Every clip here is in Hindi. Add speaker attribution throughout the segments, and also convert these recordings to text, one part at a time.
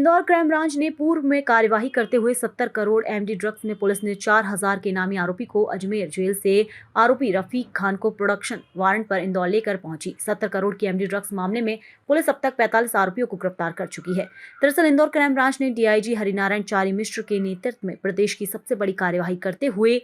Speaker 1: इंदौर क्राइम ब्रांच ने पूर्व में कार्यवाही करते हुए 70 करोड़ एमडी ड्रग्स में पुलिस ने 4000 के इनामी आरोपी को अजमेर जेल से आरोपी रफीक खान को प्रोडक्शन वारंट पर इंदौर लेकर पहुंची। 70 करोड़ की एमडी ड्रग्स मामले में पुलिस अब तक 45 आरोपियों को गिरफ्तार कर चुकी है। दरअसल इंदौर क्राइम ब्रांच ने डीआईजी हरिनारायण चारी मिश्र के नेतृत्व में प्रदेश की सबसे बड़ी कार्यवाही करते हुए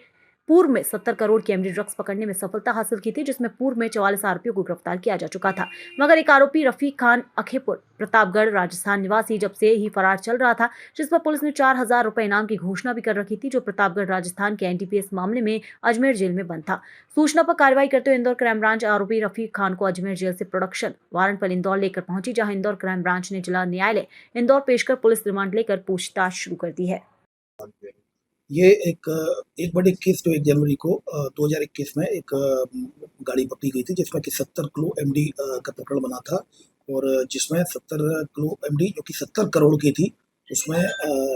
Speaker 1: पूर्व में 70 करोड़ की एमडी ड्रग्स पकड़ने में सफलता हासिल की थी, जिसमें पूर्व में 44 आरोपियों को गिरफ्तार किया जा चुका था। मगर एक आरोपी रफीक खान अखेपुर प्रतापगढ़ राजस्थान निवासी जब से ही फरार चल रहा था, जिस पर पुलिस ने 4000 रुपए इनाम की घोषणा भी कर रखी थी, जो प्रतापगढ़ राजस्थान के एनडीपीएस मामले में अजमेर जेल में बंद था। सूचना पर कार्रवाई करते हुए इंदौर क्राइम ब्रांच आरोपी रफीक खान को अजमेर जेल से प्रोडक्शन वारंट पर इंदौर लेकर पहुंची, जहां इंदौर क्राइम ब्रांच ने जिला न्यायालय इंदौर पेश कर पुलिस रिमांड लेकर पूछताछ शुरू कर दी है।
Speaker 2: ये एक बड़ी किस जो 1 जनवरी को 2021 में एक गाड़ी पकड़ी गई थी, जिसमें कि 70 किलो एमडी का प्रकरण बना था, और जिसमें 70 किलो एमडी जो कि 70 करोड़ की थी, उसमें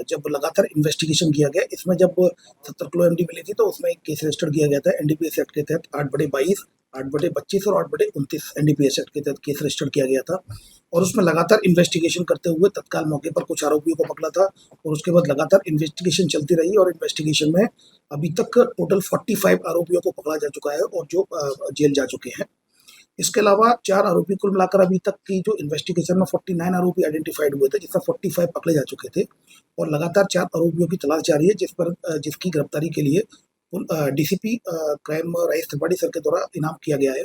Speaker 2: जब लगातार इन्वेस्टिगेशन किया गया, इसमें जब 70 किलो एमडी मिली थी तो उसमें एक केस रजिस्टर किया गया था एनडीपीएस एक्ट के तहत 8/22, 8/25 और 8/29 एनडीपीएस एक्ट के तहत केस रजिस्टर किया गया था। और उसमें लगातार इन्वेस्टिगेशन करते हुए तत्काल मौके पर कुछ आरोपियों को पकड़ा था, और उसके बाद लगातार इन्वेस्टिगेशन चलती रही, और इन्वेस्टिगेशन में अभी तक टोटल 45 आरोपियों को पकड़ा जा चुका है, और जो जेल जा चुके हैं। इसके अलावा 4 आरोपी कुल मिलाकर अभी तक की जो इन्वेस्टिगेशन में 49 आरोपी आइडेंटिफाइड हुए थे, जिसमें 45 पकड़े जा चुके थे, और लगातार 4 आरोपियों की तलाश जारी है, जिसकी गिरफ्तारी के लिए DCP crime rice Tripathi sir के द्वारा इनाम किया गया है।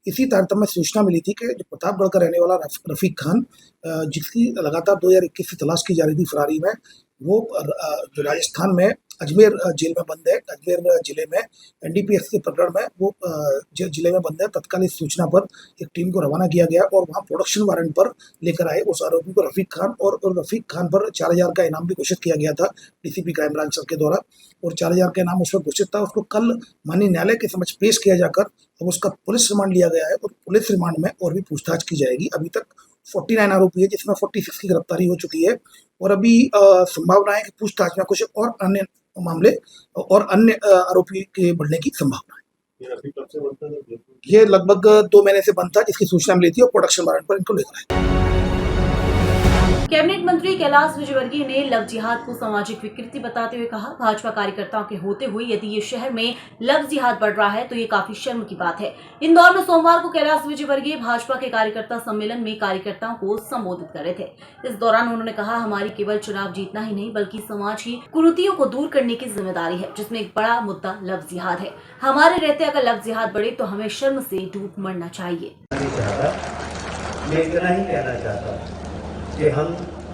Speaker 2: इसी तारतम्य में सूचना मिली थी कि जो प्रतापगढ़ का रहने वाला रफीक खान, जिसकी लगातार 2021 से तलाश की जा रही थी फरारी में, वो जो राजस्थान में अजमेर जेल में बंद है। अजमेर जिले में एनडीपीएस के प्रकरण में वो जिले में बंद है। तत्काल इस सूचना पर एक टीम को रवाना किया गया, और वहाँ प्रोडक्शन वारंट पर लेकर आए उस आरोपी को रफीक खान, और रफीक खान पर 4000 का इनाम भी घोषित किया गया था डीसीपी क्राइम ब्रांच सर के द्वारा, और 4000 का इनाम उस पर घोषित था। उसको कल माननीय न्यायालय के समक्ष पेश किया जाकर अब उसका पुलिस रिमांड लिया गया है, और पुलिस रिमांड में और भी पूछताछ की जाएगी। अभी तक 49 आरोपी है, जिसमें 46 की गिरफ्तारी हो चुकी है, और अभी संभावना है कि पूछताछ में कुछ और अन्य मामले और अन्य आरोपी के बढ़ने की संभावना है। ये लगभग 2 महीने से बंद था, जिसकी सूचना मिली थी, और प्रोडक्शन वारंट पर इनको लेकर आए।
Speaker 1: कैबिनेट मंत्री कैलाश विजयवर्गीय ने लव जिहाद को सामाजिक विकृति बताते हुए कहा, भाजपा कार्यकर्ताओं के होते हुए यदि ये शहर में लव जिहाद बढ़ रहा है तो ये काफी शर्म की बात है। इंदौर में सोमवार को कैलाश विजयवर्गीय भाजपा के कार्यकर्ता सम्मेलन में कार्यकर्ताओं को संबोधित कर रहे थे। इस दौरान उन्होंने कहा, हमारी केवल चुनाव जीतना ही नहीं बल्कि समाज की कुरीतियों को दूर करने की जिम्मेदारी है, जिसमें एक बड़ा मुद्दा लव जिहाद है। हमारे रहते अगर लव जिहाद बढ़े तो हमें शर्म से डूब मरना चाहिए।
Speaker 3: मैं इतना ही कहना चाहता हूँ कि हम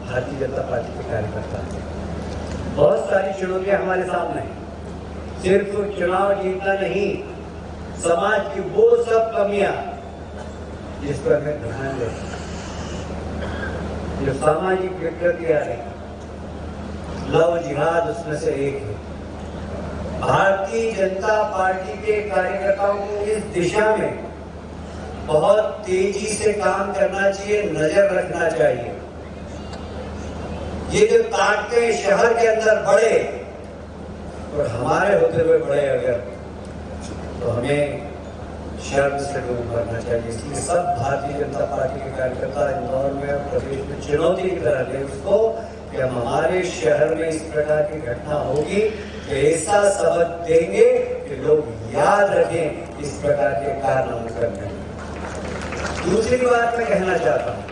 Speaker 3: भारतीय जनता पार्टी के कार्यकर्ता हैं। बहुत सारी चुनौतियां हमारे सामने हैं। सिर्फ चुनाव जीतना नहीं, समाज की वो सब कमियां जिस पर हमें ध्यान दें, जो सामाजिक विकृतियां हैं, लव जिहाद उसमें से एक है। भारतीय जनता पार्टी के कार्यकर्ताओं को इस दिशा में बहुत तेजी से काम करना चाहिए, नजर रखना चाहिए। ये जो ताकते शहर के अंदर बढ़े और हमारे होते हुए बढ़े अगर, तो हमें शर्म से दूर करना चाहिए। इसलिए सब भारतीय जनता पार्टी के कार्यकर्ता इंदौर में और प्रदेश में चुनौती की तरह लें उसको कि हम हमारे शहर में इस प्रकार की घटना होगी तो ऐसा सबक देंगे कि लोग याद रखें इस प्रकार के कारनामे करने। दूसरी बात मैं कहना चाहता हूँ,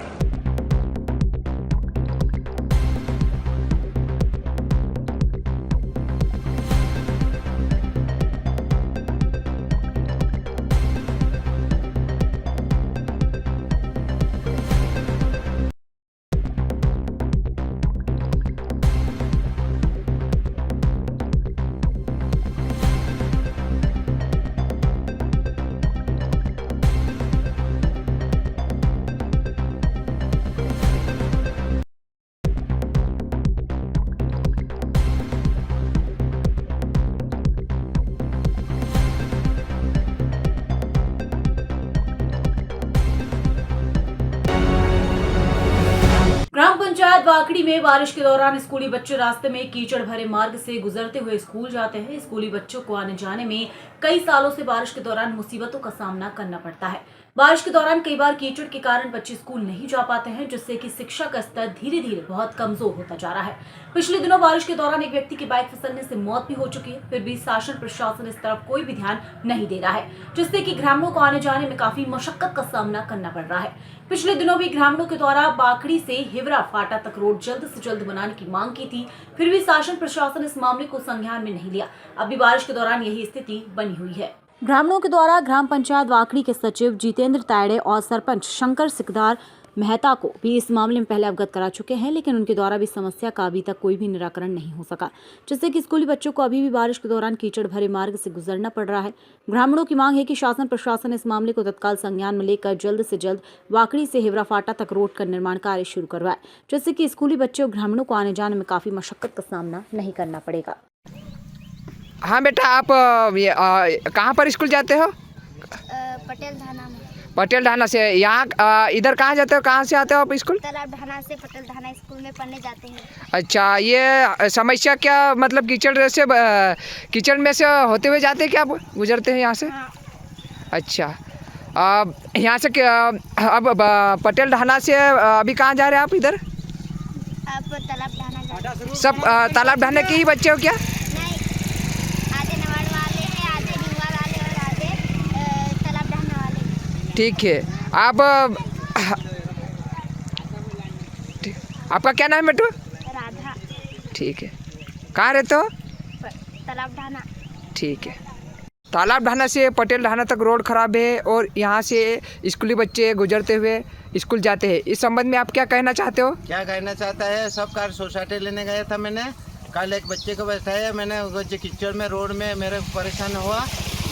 Speaker 1: पंचायत वाकड़ी में बारिश के दौरान स्कूली बच्चे रास्ते में कीचड़ भरे मार्ग से गुजरते हुए स्कूल जाते हैं। स्कूली बच्चों को आने जाने में कई सालों से बारिश के दौरान मुसीबतों का सामना करना पड़ता है। बारिश के दौरान कई बार कीचड़ के कारण बच्चे स्कूल नहीं जा पाते हैं, जिससे कि शिक्षा का स्तर धीरे धीरे बहुत कमजोर होता जा रहा है। पिछले दिनों बारिश के दौरान एक व्यक्ति की बाइक फिसलने से मौत भी हो चुकी है। फिर भी शासन प्रशासन इस तरफ कोई भी ध्यान नहीं दे रहा है, जिससे कि ग्रामीणों को आने जाने में काफी मशक्कत का सामना करना पड़ रहा है। पिछले दिनों भी ग्रामीणों के द्वारा बाकड़ी से हिवरा फाटा तक रोड जल्द से जल्द बनाने की मांग की थी, फिर भी शासन प्रशासन इस मामले को संज्ञान में नहीं लिया। अब भी बारिश के दौरान यही स्थिति बनी हुई है। ग्रामीणों के द्वारा ग्राम पंचायत वाकड़ी के सचिव जितेंद्र तायड़े और सरपंच शंकर सिकदार मेहता को भी इस मामले में पहले अवगत करा चुके हैं, लेकिन उनके द्वारा भी समस्या का अभी तक कोई भी निराकरण नहीं हो सका, जिससे कि स्कूली बच्चों को अभी भी बारिश के दौरान कीचड़ भरे मार्ग से गुजरना पड़ रहा है। ग्रामीणों की मांग है कि शासन प्रशासन इस मामले को तत्काल संज्ञान में लेकर जल्द से जल्द वाकड़ी से हिवरा फाटा तक रोड का निर्माण कार्य शुरू करवाए, जिससे कि स्कूली बच्चे और ग्रामीणों को आने जाने में काफी मशक्कत का सामना नहीं करना पड़ेगा।
Speaker 4: हाँ बेटा, आप कहाँ पर स्कूल जाते हो?
Speaker 5: पटेल धाना में।
Speaker 4: पटेल ढाना से। यहाँ इधर कहाँ जाते हो, कहाँ से आते हो आप स्कूल?
Speaker 5: तालाब ढाना से पटेल धाना स्कूल में पढ़ने जाते हैं।
Speaker 4: अच्छा, ये समस्या क्या मतलब कीचड़ में से होते हुए जाते हैं क्या, आप गुजरते हैं यहाँ से?
Speaker 5: हाँ।
Speaker 4: अच्छा, यहाँ से अब पटेल ढाना से अभी कहाँ जा रहे हैं आप? इधर
Speaker 5: अब तालाब ढाना जाते हैं।
Speaker 4: सब तालाब ढाने के ही बच्चे हो क्या?
Speaker 5: नहीं, आधे नवाड़ वाले हैं, आधे नीवाड़ वाले और आधे तालाब ढाना वाले।
Speaker 4: ठीक है। आप आपका क्या नाम है बेटू?
Speaker 5: राधा।
Speaker 4: ठीक है। कहाँ रहते हो?
Speaker 5: तालाब ढाना।
Speaker 4: ठीक है। तालाब ढाना से पटेल ढाना तक रोड ख़राब है और यहाँ से स्कूली बच्चे गुजरते हुए स्कूल जाते हैं। इस संबंध में आप क्या कहना चाहते हो?
Speaker 6: क्या कहना चाहता है, सब कार सोसाइटी लेने गया था मैंने। कल एक बच्चे को बैठाया मैंने, वो जो कीचड़ में रोड में मेरे परेशान हुआ।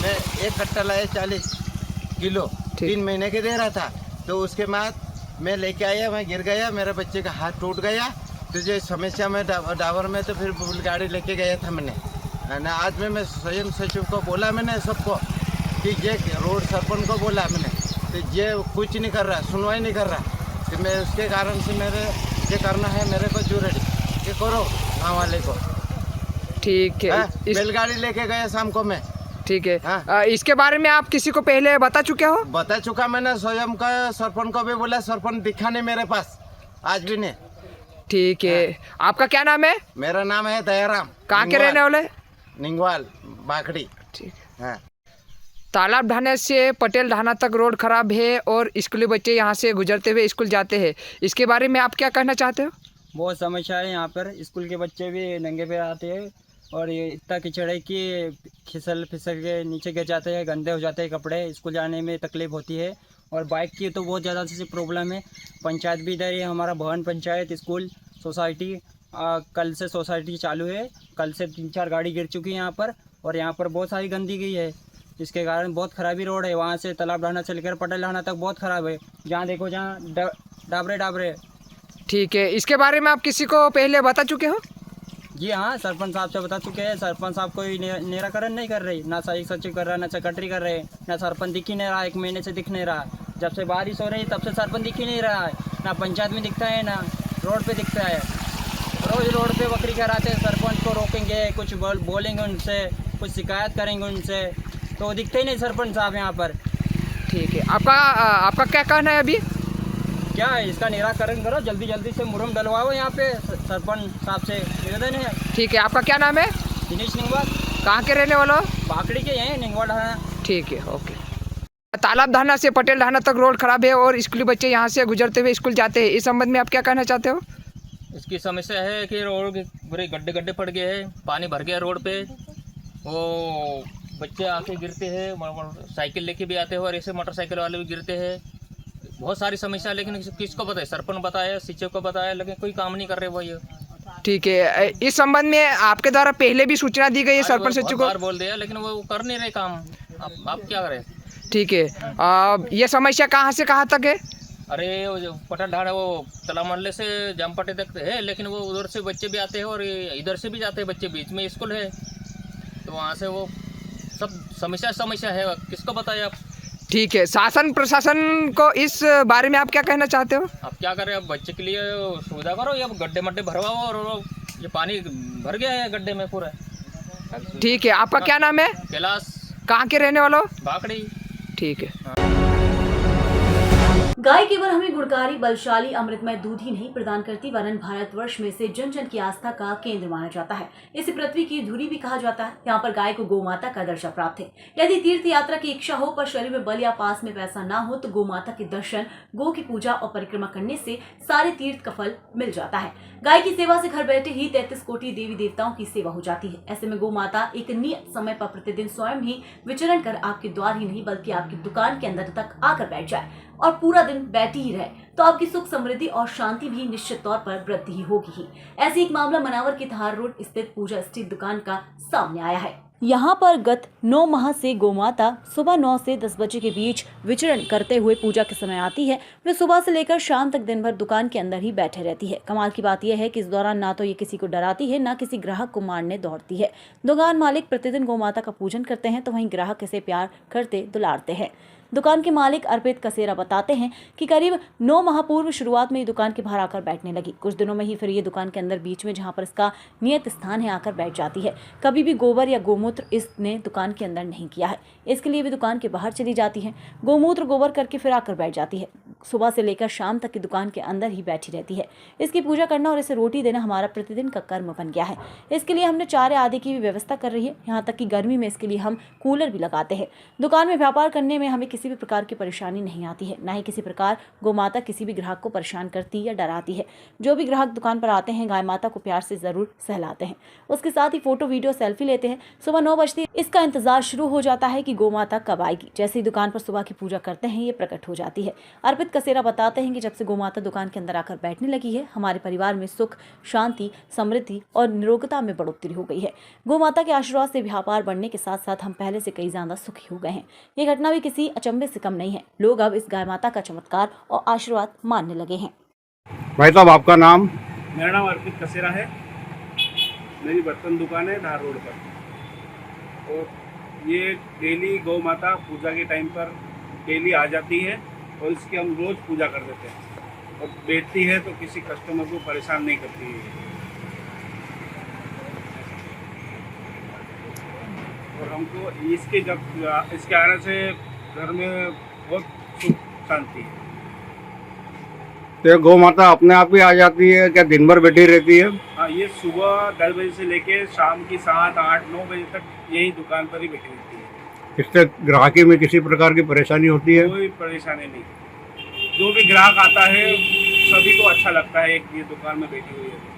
Speaker 6: मैं एक कट्टा लाया 40 किलो 3 महीने के दे रहा था, तो उसके बाद मैं लेके आया, मैं गिर गया, मेरे बच्चे का हाथ टूट गया। तो जो समस्या में डावर में तो फिर गाड़ी लेके गया था मैंने ना। आज में मैं स्वयं सचिव को बोला मैंने सबको कि ये रोड सरपंच को बोला मैंने, तो ये कुछ नहीं कर रहा, सुनवाई नहीं कर रहा। तो मैं उसके कारण से मेरे ये करना है, मेरे को जो रेडी ये करो गाँव वाले को।
Speaker 4: ठीक है।
Speaker 6: बैलगाड़ी लेके गया शाम को मैं।
Speaker 4: ठीक है।
Speaker 6: हाँ।
Speaker 4: इसके बारे में आप किसी को पहले बता चुके हो?
Speaker 6: बता चुका मैंने, स्वयं का सरपंच को भी बोला, सरपंच दिखा नहीं मेरे पास आज भी नहीं।
Speaker 4: ठीक है। आपका क्या नाम है?
Speaker 6: मेरा नाम है दयाराम।
Speaker 4: कहाँ के रहने वाले?
Speaker 6: निंगवाल बाकड़ी।
Speaker 4: ठीक।
Speaker 6: हाँ।
Speaker 4: तालाब ढाने से पटेल ढाना तक रोड खराब है और स्कूली बच्चे यहाँ से गुजरते हुए स्कूल जाते हैं। इसके बारे में आप क्या कहना चाहते हो?
Speaker 7: बहुत समस्या है यहाँ पर। स्कूल के बच्चे भी नंगे पैर आते हैं और ये इतना कीचड़ है कि फिसल के नीचे गिर जाते हैं, गंदे हो जाते हैं कपड़े, स्कूल जाने में तकलीफ होती है। और बाइक की तो बहुत ज़्यादा से प्रॉब्लम है। पंचायत भी इधर है, हमारा भवन पंचायत स्कूल सोसाइटी कल से सोसाइटी चालू है। कल से 3-4 गाड़ी गिर चुकी है यहाँ पर, और यहाँ पर बहुत सारी गंदगी है, जिसके कारण बहुत ख़राबी रोड है। वहाँ से तालाब ढाना से लेकर पटेल ढाना तक बहुत ख़राब है, जहाँ देखो जहाँ डाबरे।
Speaker 4: ठीक है। इसके बारे में आप किसी को पहले बता चुके हो?
Speaker 7: जी हाँ, सरपंच साहब से बता चुके हैं। सरपंच साहब कोई निराकरण नहीं कर रही, ना सही सचिव कर रहा, ना सेक्रेटरी कर रहे, ना सरपंच दिख ही नहीं रहा। 1 महीने से दिख नहीं रहा। जब से बारिश हो रही तब से सरपंच दिख ही नहीं रहा है, ना पंचायत में दिखता है ना रोड पे दिखता है। रोज़ रोड पे बकरी कराते हैं, सरपंच को रोकेंगे, कुछ बोलेंगे उनसे, कुछ शिकायत करेंगे उनसे, तो दिखते ही नहीं सरपंच साहब यहाँ पर।
Speaker 4: ठीक है। आपका क्या कहना है अभी?
Speaker 7: क्या है, इसका निराकरण करो, जल्दी से मुरम डलवाओ यहाँ पे, सरपंच साहब से निवेदन है।
Speaker 4: ठीक है। आपका क्या नाम है?
Speaker 7: दिनेश निंगवाल।
Speaker 4: कहाँ के रहने वाले हो?
Speaker 7: बाकड़ी के हैं, निंगवाल ढाना।
Speaker 4: ठीक है, ओके। तालाब ढाना से पटेल ढाना तक रोड खराब है और स्कूली बच्चे यहाँ से गुजरते हुए स्कूल जाते हैं। इस संबंध में आप क्या कहना चाहते हो?
Speaker 8: इसकी समस्या है कि रोड के पूरे गड्ढे पड़ गए हैं, पानी भर गया रोड पे, वो बच्चे आके गिरते हैं, साइकिल लेके भी आते हैं और ऐसे मोटरसाइकिल वाले भी गिरते हैं। बहुत सारी समस्या, लेकिन किसको बताए? सरपंच बताया, शिक्षक को बताया, लेकिन कोई काम नहीं कर रहे वो ये।
Speaker 4: ठीक है। इस संबंध में आपके द्वारा पहले भी सूचना दी गई है सरपंच सचिव को?
Speaker 8: बार बोल दिया, लेकिन वो कर नहीं रहे काम। आप क्या करें?
Speaker 4: ठीक है। ये समस्या कहाँ से कहाँ तक है?
Speaker 8: अरे वो जो पटेल ढाना वो तला मोहल्ले से जामपट्टी तक है, लेकिन वो उधर से बच्चे भी आते हैं और इधर से भी जाते हैं बच्चे, बीच में स्कूल है, तो वहाँ से वो सब समस्या है। किसको बताए आप?
Speaker 4: ठीक है, शासन प्रशासन को इस बारे में आप क्या कहना चाहते हो?
Speaker 8: अब क्या करें, अब बच्चे के लिए सुविधा करो या गड्ढे मड्ढे भरवाओ, और ये पानी भर गया है गड्ढे में पूरा।
Speaker 4: ठीक है, आपका क्या नाम है?
Speaker 8: कैलाश।
Speaker 4: कहाँ के रहने वाले हो?
Speaker 8: बाकड़ी।
Speaker 4: ठीक है।
Speaker 1: गाय केवल हमें गुणकारी, बलशाली, अमृतमय दूध ही नहीं प्रदान करती, वरन भारतवर्ष में से जन जन की आस्था का केंद्र माना जाता है। इसे पृथ्वी की धुरी भी कहा जाता है। यहाँ पर गाय को गौ माता का दर्जा प्राप्त है। यदि तीर्थ यात्रा की इच्छा हो पर शरीर में बल या पास में पैसा ना हो तो गौ माता के दर्शन, गौ की पूजा और परिक्रमा करने से सारे तीर्थ का फल मिल जाता है। गाय की सेवा से घर बैठे ही 33 कोटि देवी देवताओं की सेवा हो जाती है। ऐसे में गौ माता एक नियत समय पर प्रतिदिन स्वयं ही विचरण कर आपके द्वार ही नहीं बल्कि आपकी दुकान के अंदर तक आकर बैठ जाए और पूरा दिन बैठी ही रहे तो आपकी सुख समृद्धि और शांति भी निश्चित तौर पर वृद्धि ही होगी ही। ऐसे एक मामला मनावर के धार रोड स्थित पूजा स्ट्रीट दुकान का सामने आया है। यहाँ पर गत 9 माह से गोमाता सुबह 9 से 10 बजे के बीच विचरण करते हुए पूजा के समय आती है। वे सुबह से लेकर शाम तक दिन भर दुकान के अंदर ही बैठे रहती है। कमाल की बात यह है कि इस दौरान ना तो ये किसी को डराती है, ना किसी ग्राहक को मारने दौड़ती है। दुकान मालिक प्रतिदिन गोमाता का पूजन करते हैं तो वहीं ग्राहक इसे प्यार करते दुलारते हैं। दुकान के मालिक अर्पित कसेरा बताते हैं कि करीब 9 माह पूर्व शुरुआत में ये दुकान के बाहर आकर बैठने लगी। कुछ दिनों में ही फिर ये दुकान के अंदर बीच में जहां पर इसका नियत स्थान है आकर बैठ जाती है। कभी भी गोबर या गोमूत्र इसने दुकान के अंदर नहीं किया है, इसके लिए भी दुकान के बाहर चली जाती है। गोमूत्र गोबर करके फिर आकर बैठ जाती है। सुबह से लेकर शाम तक की दुकान के अंदर ही बैठी रहती है। इसकी पूजा करना और इसे रोटी देना हमारा प्रतिदिन का कर्म बन गया है। इसके लिए हमने चारे आदि की भी व्यवस्था कर रही है। यहाँ तक कि गर्मी में इसके लिए हम कूलर भी लगाते हैं। दुकान में व्यापार करने में हमें किसी भी प्रकार की परेशानी नहीं आती है, ना ही किसी प्रकार गोमाता किसी भी ग्राहक को परेशान करती या डराती है। जो भी ग्राहक दुकान पर आते हैं गाय माता को प्यार से जरूर सहलाते हैं। उसके साथ ही फोटो वीडियो सेल्फी लेते हैं। सुबह 9 बजते इसका इंतजार शुरू हो जाता है कि गोमाता कब आएगी। जैसे ही दुकान पर सुबह की पूजा करते हैं ये प्रकट हो जाती है। अर्पित कसेरा बताते हैं कि जब से गोमाता दुकान के अंदर आकर बैठने लगी है हमारे परिवार में सुख, शांति, समृद्धि और निरोगता में बढ़ोतरी हो गई है। गोमाता के आशीर्वाद से व्यापार बढ़ने के साथ साथ हम पहले से कई ज्यादा सुखी हो गए हैं। ये घटना भी किसी अचंभे से कम नहीं है। लोग अब इस गाय माता का चमत्कार और आशीर्वाद मानने लगे हैं।
Speaker 9: भाई साहब आपका नाम?
Speaker 10: मेरा नाम अर्पित कसेरा है। मेरी बर्तन दुकान है धार रोड पर, और ये डेली गौ माता पूजा के टाइम पर डेली आ जाती है और इसकी हम रोज़ पूजा कर देते हैं और बेचती है तो किसी कस्टमर को परेशान नहीं करती है। और हमको इसके आने से घर में बहुत सुख शांति है।
Speaker 9: तो गौ माता अपने आप ही आ जाती है क्या, दिन भर बैठी रहती है?
Speaker 10: हाँ, ये सुबह 10 बजे से लेके शाम की 7, 8, 9 बजे तक यही दुकान पर ही बैठी रहती है।
Speaker 9: इससे ग्राहकी में किसी प्रकार की परेशानी होती है?
Speaker 10: कोई परेशानी नहीं। जो भी ग्राहक आता है सभी को अच्छा लगता है ये दुकान में बैठी हुई है।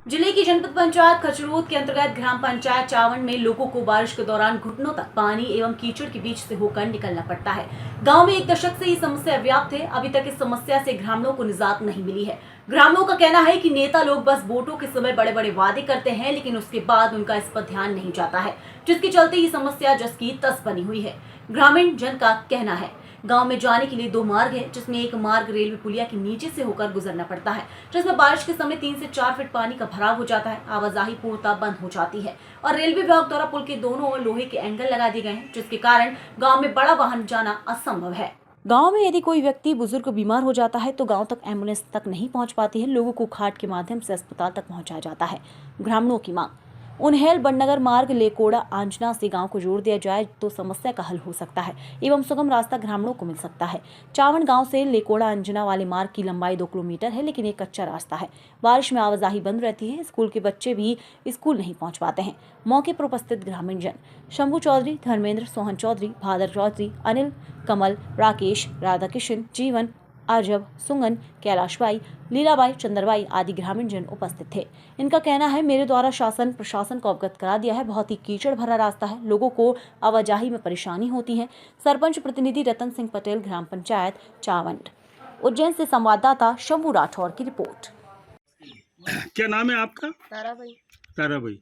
Speaker 1: जिले की जनपद पंचायत खचरोद के अंतर्गत ग्राम पंचायत चावंड में लोगों को बारिश के दौरान घुटनों तक पानी एवं कीचड़ के बीच से होकर निकलना पड़ता है। गांव में एक दशक से ये समस्या व्याप्त है। अभी तक इस समस्या से ग्रामीणों को निजात नहीं मिली है। ग्रामीणों का कहना है कि नेता लोग बस वोटों के समय बड़े बड़े वादे करते हैं लेकिन उसके बाद उनका इस पर ध्यान नहीं जाता है, जिसके चलते ये समस्या जस की तस बनी हुई है। ग्रामीण जन का कहना है गांव में जाने के लिए 2 मार्ग है, जिसमें एक मार्ग रेलवे पुलिया के नीचे से होकर गुजरना पड़ता है, जिसमें बारिश के समय 3 से 4 फीट पानी का भराव हो जाता है। आवाजाही पूर्णतः बंद हो जाती है और रेलवे विभाग द्वारा पुल के दोनों ओर लोहे के एंगल लगा दिए गए हैं, जिसके कारण गाँव में बड़ा वाहन जाना असंभव है। गांव में यदि कोई व्यक्ति बुजुर्ग बीमार हो जाता है तो गांव तक एम्बुलेंस तक नहीं पहुंच पाती है। लोगों को खाट के माध्यम से अस्पताल तक पहुंचाया जाता है। ग्रामीणों की मांग उन्हेल बड़नगर मार्ग लेकोड़ा आंजना से गांव को जोड़ दिया जाए तो समस्या का हल हो सकता है एवं सुगम रास्ता ग्रामीणों को मिल सकता है। चावंड गांव से लेकोड़ा अंजना वाले मार्ग की लंबाई 2 किलोमीटर है लेकिन एक कच्चा रास्ता है। बारिश में आवाजाही बंद रहती है। स्कूल के बच्चे भी स्कूल नहीं पहुंच पाते हैं। मौके पर उपस्थित ग्रामीण जन शंभू चौधरी, धर्मेंद्र, सोहन चौधरी, भादर चौधरी, अनिल, कमल, राकेश, राधाकिशन, जीवन, आजब, सुंगन, कैलाशबाई, लीलाबाई, चंद्रबाई आदि ग्रामीण जन उपस्थित थे। इनका कहना है मेरे द्वारा शासन प्रशासन को अवगत करा दिया है। बहुत ही कीचड़ भरा रास्ता है, लोगों को आवाजाही में परेशानी होती है। सरपंच प्रतिनिधि रतन सिंह पटेल, ग्राम पंचायत चावंड। उज्जैन से संवाददाता शंभू राठौर की रिपोर्ट।
Speaker 10: क्या नाम है आपका?
Speaker 11: ताराबाई।
Speaker 10: ताराबाई।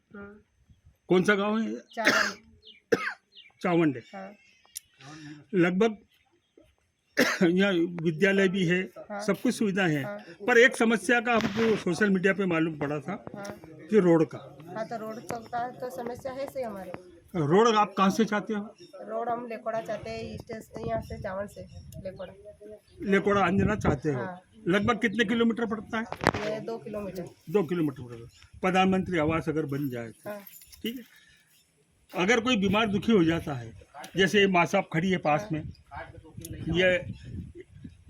Speaker 10: कौन सा गांव है? चावंड है। लगभग यहाँ विद्यालय भी है, सब कुछ सुविधा है, पर एक समस्या का हमको सोशल मीडिया पे मालूम पड़ा था कि रोड का।
Speaker 11: हाँ, तो रोड का तो समस्या है सही हमारे।
Speaker 9: रोड आप कहाँ से चाहते हो?
Speaker 11: रोड हम लेकोड़ा चाहते हैं, स्टेशन यहाँ से चावल से लेकोड़ा।
Speaker 9: लेकोड़ा अंजना चाहते हो?
Speaker 11: हाँ।
Speaker 9: लगभग कितने किलोमीटर पड़ता है?
Speaker 11: ये 2 किलोमीटर।
Speaker 9: 2 किलोमीटर पड़ता है। प्रधानमंत्री आवास अगर बन जाए तो
Speaker 11: हाँ।
Speaker 9: ठीक है। अगर कोई बीमार दुखी हो जाता है, जैसे माँ साहब खड़ी है पास में, ये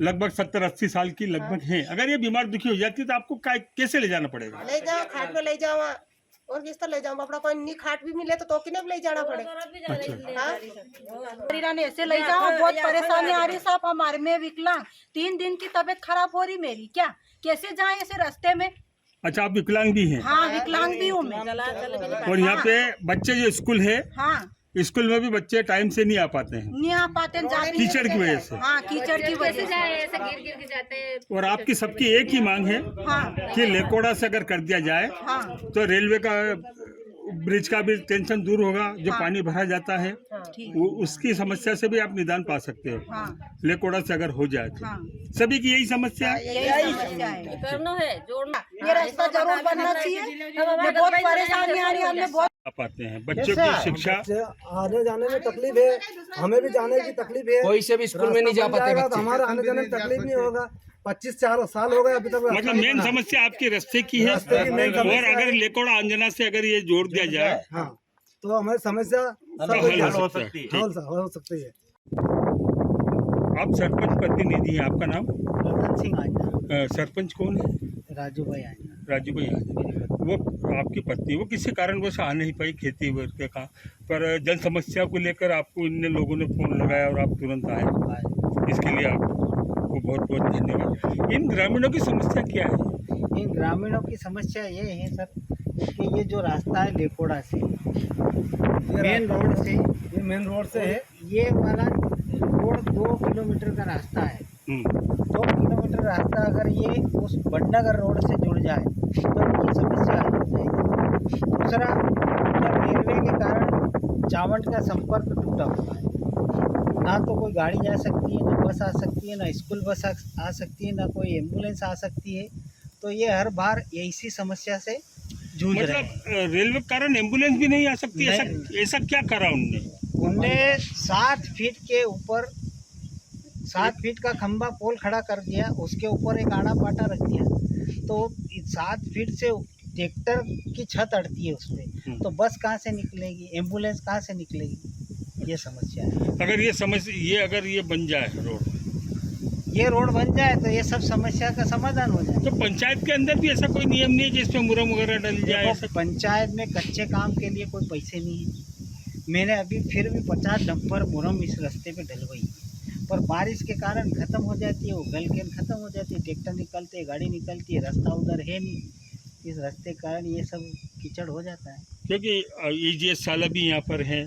Speaker 9: लगभग 70-80 साल की लगभग हैं, अगर ये बीमार दुखी हो जाती है तो आपको कैसे ले जाना पड़ेगा?
Speaker 11: ले जाओ, खाट पे ले जाओ वहाँ, और किस तरह ले जाऊँ? अपना कोई नहीं खाट भी मिले तो किने भी ले जाना पड़ेगा।
Speaker 12: ने ऐसे ले जाओ, बहुत परेशानी आ रही साहब हमारे में। विकलांग 3 दिन की तबीयत खराब हो रही मेरी, क्या कैसे जाए ऐसे रास्ते में?
Speaker 9: अच्छा, आप विकलांग भी हैं?
Speaker 12: हाँ, विकलांग भी हूँ मैं।
Speaker 9: और यहाँ पे बच्चे जो स्कूल है,
Speaker 12: हाँ,
Speaker 9: स्कूल में भी बच्चे टाइम से नहीं आ पाते हैं,
Speaker 12: नहीं आ पाते
Speaker 9: कीचड़ की वजह से।
Speaker 12: हाँ, कीचड़ की वजह से
Speaker 5: ऐसे गिर गिर के जाते हैं।
Speaker 9: और आपकी सबकी एक ही मांग है
Speaker 12: हाँ,
Speaker 9: कि लेकोड़ा से अगर कर दिया जाए
Speaker 12: हाँ,
Speaker 9: तो रेलवे का ब्रिज का भी टेंशन दूर होगा, जो
Speaker 12: हाँ।
Speaker 9: पानी भरा जाता है
Speaker 12: ठीक,
Speaker 9: उसकी समस्या से भी आप निदान पा सकते हो,
Speaker 12: हाँ,
Speaker 9: लेकोड़ा से अगर हो जाए तो।
Speaker 12: हाँ,
Speaker 9: सभी की यही समस्या है।
Speaker 12: यही समस्या है।
Speaker 5: करना है, जोड़ना।
Speaker 12: ये रास्ता जरूर बनना चाहिए। हमें बहुत परेशानी आ रही है, हमें बहुत
Speaker 9: आ पाते हैं बच्चों की शिक्षा।
Speaker 13: आने जाने में तकलीफ है, हमें भी जाने की तकलीफ है।
Speaker 4: कोई से भी स्कूल में नहीं जा पाते बच्चे।
Speaker 13: हमारा आने जाने में तकलीफ नहीं होगा। 25 साल हो गए अभी तक।
Speaker 9: मतलब मेन समस्या आपके रास्ते की है, और अगर लेकोड़ा अंजना से अगर ये जोड़ दिया जाए
Speaker 13: हाँ, तो हमारी समस्या
Speaker 9: हल हो सकती है।
Speaker 13: हो सकती है।
Speaker 9: आप सरपंच प्रतिनिधि हैं, आपका नाम?
Speaker 13: रतन सिंह आजना।
Speaker 9: सरपंच कौन है?
Speaker 13: राजू भाई आजना।
Speaker 9: राजू भाई आजना। वो आपकी पत्नी, वो किसी कारणवश आ नहीं पाई खेती वर्ग का, पर जन समस्या को लेकर आपको इन लोगों ने फोन लगाया और आप तुरंत आए, इसके लिए आपको बहुत बहुत धन्यवाद। इन ग्रामीणों की समस्या क्या है?
Speaker 13: इन ग्रामीणों की समस्या ये है सर कि ये जो रास्ता है लेकोड़ा से, मेन रोड से है, ये वाला रोड 2 किलोमीटर का रास्ता है। 2 किलोमीटर रास्ता अगर ये उस बड़नगर रोड से जुड़ जाए तो ये समस्या हल हो जाएगी। दूसरा, रेलवे के कारण चावंड का संपर्क टूटा हुआ है। ना तो कोई गाड़ी जा सकती है, ना बस आ सकती है, ना स्कूल बस आ सकती है, ना कोई एम्बुलेंस आ सकती है। तो ये हर बार इसी समस्या से जूझ रहे हैं।
Speaker 9: मतलब रेलवे के कारण एम्बुलेंस भी नहीं आ सकती? ऐसा क्या करा उनने
Speaker 13: 7 फीट के ऊपर 7 फीट का खंबा पोल खड़ा कर दिया, उसके ऊपर एक आड़ा पाटा रख दिया, तो 7 फीट से ट्रैक्टर की छत अड़ती है उसमें, तो बस कहाँ से निकलेगी, एम्बुलेंस कहाँ से निकलेगी? ये समस्या है।
Speaker 9: अगर ये बन जाए
Speaker 13: रोड बन जाए तो ये सब समस्या का समाधान हो जाए।
Speaker 9: तो पंचायत के अंदर भी ऐसा कोई नियम नहीं है जिसमें मुरम वगैरह डल जाए?
Speaker 13: पंचायत में कच्चे काम के लिए कोई पैसे नहीं है। मैंने अभी फिर भी 50 डंपर मुरम इस रास्ते पे डलवाई है, पर बारिश के कारण ख़त्म हो जाती है, वो गल के ख़त्म हो जाती है, ट्रैक्टर निकलते, गाड़ी निकलती है, रास्ता उधर है नहीं, इस रास्ते के कारण ये सब कीचड़ हो जाता है।
Speaker 9: क्योंकि EGS साला भी यहाँ पर हैं,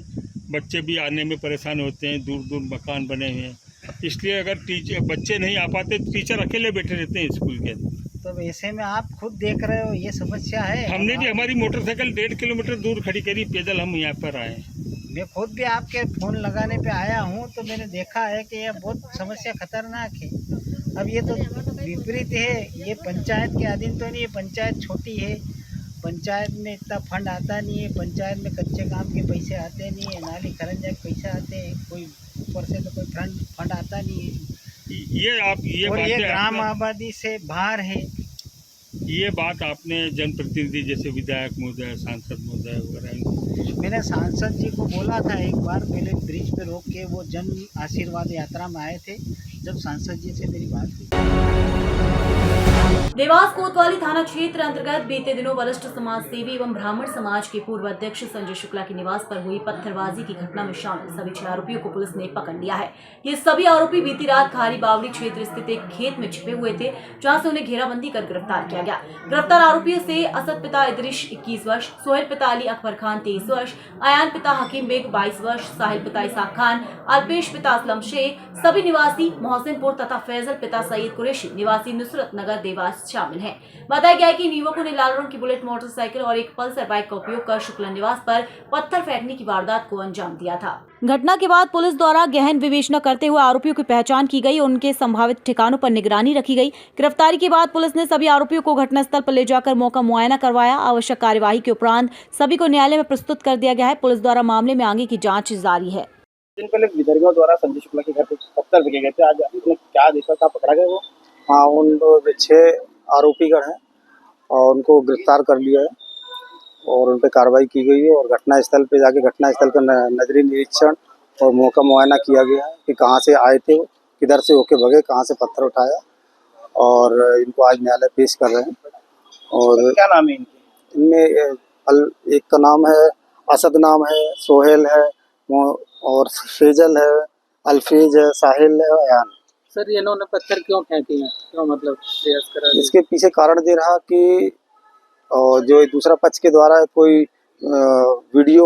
Speaker 9: बच्चे भी आने में परेशान होते हैं, दूर दूर मकान बने हुए हैं, इसलिए अगर बच्चे नहीं आ पाते तो टीचर अकेले बैठे रहते हैं स्कूल के अंदर।
Speaker 13: तो ऐसे में आप खुद देख रहे हो ये समस्या है।
Speaker 9: हमने भी हमारी मोटरसाइकिल 1.5 किलोमीटर दूर खड़ी करी, पैदल हम यहाँ पर आए।
Speaker 13: मैं खुद भी आपके फ़ोन लगाने पे आया हूँ, तो मैंने देखा है कि यह बहुत समस्या खतरनाक है। अब ये तो विपरीत है, ये पंचायत के अधीन तो नहीं है, पंचायत छोटी है, पंचायत में इतना फंड आता नहीं है, पंचायत में कच्चे काम के पैसे आते नहीं है, नाली खरंजा के पैसे आते हैं, कोई ऊपर से तो कोई फंड आता नहीं है। ये ग्राम आबादी से बाहर है।
Speaker 9: ये बात आपने जनप्रतिनिधि जैसे विधायक महोदय, सांसद महोदय वगैरह?
Speaker 13: मैंने सांसद जी को बोला था एक बार पहले, ब्रिज पे रोक के वो जन आशीर्वाद यात्रा में आए थे, जब सांसद जी से मेरी बात हुई।
Speaker 1: देवास कोतवाली थाना क्षेत्र अंतर्गत बीते दिनों वरिष्ठ समाज सेवी एवं ब्राह्मण समाज के पूर्व अध्यक्ष संजय शुक्ला के निवास पर हुई पत्थरबाजी की घटना में शामिल सभी 6 आरोपियों को पुलिस ने पकड़ लिया है। ये सभी आरोपी बीती रात खारी बावड़ी क्षेत्र स्थित एक खेत में छिपे हुए थे, जहां से उन्हें घेराबंदी कर गिरफ्तार किया गया। गिरफ्तार आरोपियों से असद पिता इदरीश 21 वर्ष, सोहेल पिता अली अकबर खान 23 वर्ष, अयान पिता हकीम बेग 22 वर्ष, साहिल पिता इसाक खान, अल्पेश पिता असलम शेख, सभी निवासी मोहसिनपुर तथा फैजल पिता सईद कुरैशी निवासी नुसरत नगर देवास शामिल हैं। बताया गया है कि इन युवकों ने लाल रंग की बुलेट मोटरसाइकिल और एक पल्सर बाइक का उपयोग कर शुक्ला निवास पर पत्थर फेंकने की वारदात को अंजाम दिया था। घटना के बाद पुलिस द्वारा गहन विवेचना करते हुए आरोपियों की पहचान की गई और उनके संभावित ठिकानों पर निगरानी रखी गई। गिरफ्तारी के बाद पुलिस ने सभी आरोपियों को घटनास्थल पर ले जाकर मौका मुआयना करवाया। आवश्यक कार्यवाही के उपरांत सभी को न्यायालय में प्रस्तुत कर दिया गया है। पुलिस द्वारा मामले में आगे की जांच जारी है।
Speaker 14: दिन पहले विदर्भियों द्वारा संजय शुक्ला के घर पे पत्थर फेंके गए थे। आज आपने क्या देखा, था पकड़ा गया वो?
Speaker 2: हाँ, उन 6 आरोपीगण हैं और उनको गिरफ्तार कर लिया है और उन पर कार्रवाई की गई है और घटनास्थल पे जाके घटनास्थल का नजरी निरीक्षण और मौका मुआयना किया गया है कि कहाँ से आए थे, किधर से होके भगे, कहाँ से पत्थर उठाया और इनको आज न्यायालय पेश कर रहे हैं। और
Speaker 14: क्या नाम है इनके?
Speaker 2: इनमें एक का नाम है असद, नाम है सोहेल है और फैजल है, अल्फेज है, साहिल है और अयान।
Speaker 13: सर, इन्होंने पत्थर क्यों फेंके हैं, क्यों मतलब प्रयास करा?
Speaker 2: इसके पीछे कारण दे रहा कि और जो दूसरा पक्ष के द्वारा कोई वीडियो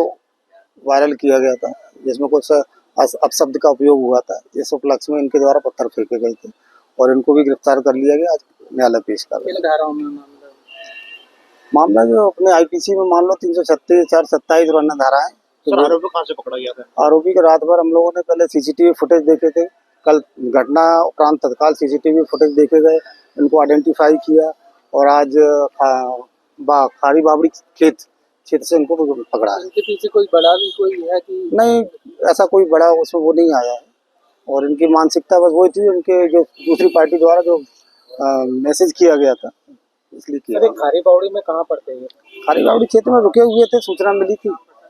Speaker 2: वायरल किया गया था जिसमें कुछ अपशब्द का उपयोग हुआ था। इस उपलक्ष्य में इनके द्वारा पत्थर फेंके गए थे और इनको भी गिरफ्तार कर लिया गया। आज न्यायालय पेश कर रहे हैं। मामला जो अपने आईपीसी में मान लो 336, 427 और अन्य धारा है।
Speaker 14: तो आरोपी कहाँ से पकड़ा गया था?
Speaker 2: आरोपी को रात भर हम लोगों ने पहले सीसीटीवी फुटेज देखे थे। कल घटना उपरांत तत्काल सीसीटीवी फुटेज देखे गए, इनको आइडेंटिफाई किया और आज खारी बाबड़ी खेत क्षेत्र से इनको पकड़ा है।
Speaker 13: इनके पीछे कोई बड़ा भी कोई है कि
Speaker 2: नहीं? ऐसा कोई बड़ा उसमें वो नहीं आया है और इनकी मानसिकता बस वही थी, उनके जो दूसरी पार्टी द्वारा जो मैसेज किया गया था इसलिए किया।
Speaker 13: खारी बावड़ी में कहाँ पड़ते हैं?
Speaker 2: खारी बावड़ी क्षेत्र में रुके हुए थे, सूचना मिली थी,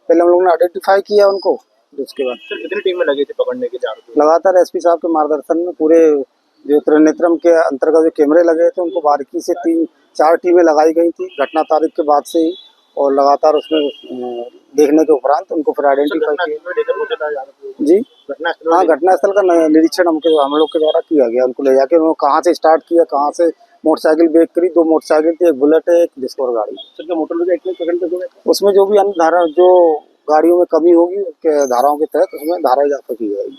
Speaker 2: पहले हम लोगों ने आइडेंटिफाई किया उनको। उसके बाद
Speaker 14: सर कितनी टीमें लगी थी पकड़ने के? 4
Speaker 2: लगातार एसपी साहब के मार्गदर्शन में पूरे जो त्रिनेत्रम के अंतर्गत जो कैमरे लगे थे उनको बारीकी से 3-4 टीमें लगाई गई थी घटना तारीख के बाद से ही और लगातार उसमें देखने के उपरांत उनको फिर आइडेंटिफाई किया। जी हाँ, घटनास्थल का निरीक्षण हम लोग के द्वारा किया गया। उनको ले जाके उन्होंने कहाँ से स्टार्ट किया, कहाँ से मोटरसाइकिल ब्रेक करी। 2 मोटरसाइकिल थी, एक बुलेट है, एक डिस्कवर गाड़ी।
Speaker 14: सर मोटर
Speaker 2: उसमें जो भी अन्य धारा जो गाड़ियों में कमी होगी उसके धाराओं के तहत उसमें धारा इजाफा की जाएगी।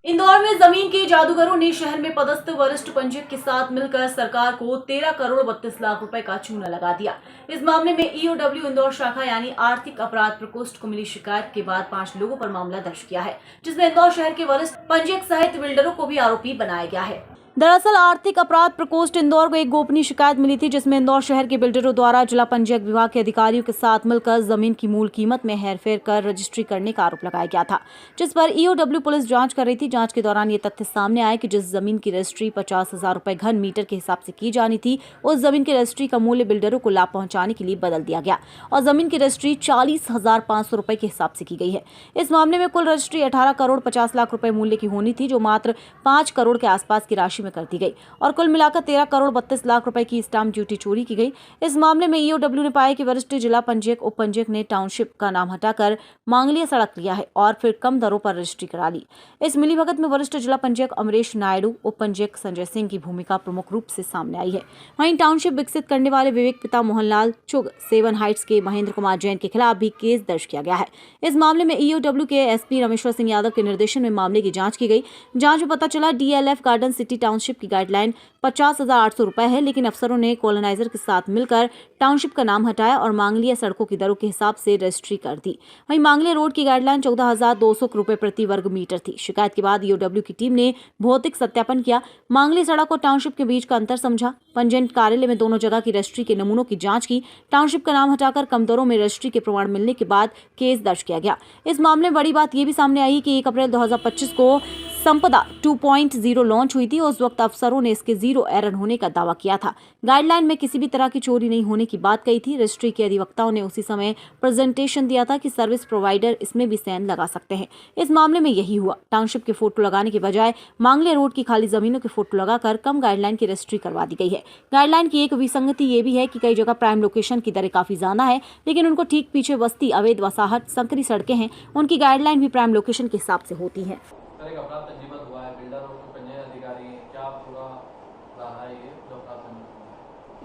Speaker 1: इंदौर में जमीन के जादूगरों ने शहर में पदस्थ वरिष्ठ पंजीयक के साथ मिलकर सरकार को 13 करोड़ 32 लाख रुपए का चूना लगा दिया। इस मामले में ईओडब्ल्यू इंदौर शाखा यानी आर्थिक अपराध प्रकोष्ठ को मिली शिकायत के बाद 5 लोगों पर मामला दर्ज किया है, जिसमें इंदौर शहर के वरिष्ठ पंजीयक सहित बिल्डरों को भी आरोपी बनाया गया है। दरअसल आर्थिक अपराध प्रकोष्ठ इंदौर को एक गोपनीय शिकायत मिली थी, जिसमें इंदौर शहर के बिल्डरों द्वारा जिला पंजीयक विभाग के अधिकारियों के साथ मिलकर जमीन की मूल कीमत में हेरफेर कर रजिस्ट्री करने का आरोप लगाया गया था, जिस पर ईओडब्ल्यू पुलिस जांच कर रही थी। जांच के दौरान ये तथ्य सामने आया कि जिस जमीन की रजिस्ट्री 50,000 रुपए घन मीटर के हिसाब से की जानी थी, उस जमीन की रजिस्ट्री का मूल्य बिल्डरों को लाभ पहुंचाने के लिए बदल दिया गया और जमीन की रजिस्ट्री 40,500 रुपए के हिसाब से की गई है। इस मामले में कुल रजिस्ट्री 18 करोड़ 50 लाख रुपए मूल्य की होनी थी, जो मात्र 5 करोड़ के आसपास की राशि में कर दी गई और कुल मिलाकर 13 करोड़ 32 लाख रुपए की स्टाम्प ड्यूटी चोरी की गई। इस मामले में ईओडब्ल्यू ने पाया कि वरिष्ठ जिला पंजीयक उप पंजीयक ने टाउनशिप का नाम हटाकर मांगलिया सड़क लिया है और फिर कम दरों पर रजिस्ट्री करा ली। इस मिलीभगत में वरिष्ठ जिला पंजीयक अमरेश नायडू, उप पंजीयक संजय सिंह की भूमिका प्रमुख रूप से सामने आई है। वहीं टाउनशिप विकसित करने वाले विवेक पिता मोहनलाल चुग, 7 हाइट्स के महेंद्र कुमार जैन के खिलाफ भी केस दर्ज किया गया है। इस मामले में ईओडब्ल्यू के एसपी रमेश्वर सिंह यादव के निर्देशन में मामले की जांच की गई। जांच में पता चला डीएलएफ गार्डन सिटी टाउनशिप की गाइडलाइन 50,800 रुपए है, लेकिन अफसरों ने कॉलोनाइजर के साथ मिलकर टाउनशिप का नाम हटाया और मांगलिया सड़कों की दरों के हिसाब से रजिस्ट्री कर दी। वहीं मांगलिया रोड की गाइडलाइन 14,200 रुपए प्रति वर्ग मीटर थी। शिकायत के बाद ईओडब्ल्यू की टीम ने भौतिक सत्यापन किया, मांगलिया सड़क और टाउनशिप के बीच का अंतर समझा, पंजीयन कार्यालय में दोनों जगह की रजिस्ट्री के नमूनों की जांच की। टाउनशिप का नाम हटाकर कम दरों में रजिस्ट्री के प्रमाण मिलने के बाद केस दर्ज किया गया। इस मामले में बड़ी बात यह भी सामने आई कि 1 अप्रैल 2025 को संपदा 2.0 लॉन्च हुई थी और उस वक्त अफसरों ने इसके 0 एरर होने का दावा किया था। गाइडलाइन में किसी भी तरह की चोरी नहीं होने की बात कही थी। रजिस्ट्री के अधिवक्ताओं ने उसी समय प्रेजेंटेशन दिया था कि सर्विस प्रोवाइडर इसमें भी साइन लगा सकते हैं। इस मामले में यही हुआ। टाउनशिप के फोटो लगाने के बजाय मांगलिया रोड की खाली जमीनों के फोटो लगाकर कम गाइडलाइन की रजिस्ट्री करवा दी गई है। गाइडलाइन की एक विसंगति ये भी है कि कई जगह प्राइम लोकेशन की दरें काफी ज्यादा है, लेकिन उनको ठीक पीछे बस्ती, अवैध वसाहत, संकरी सड़कें हैं, उनकी गाइडलाइन भी प्राइम लोकेशन के हिसाब से होती है।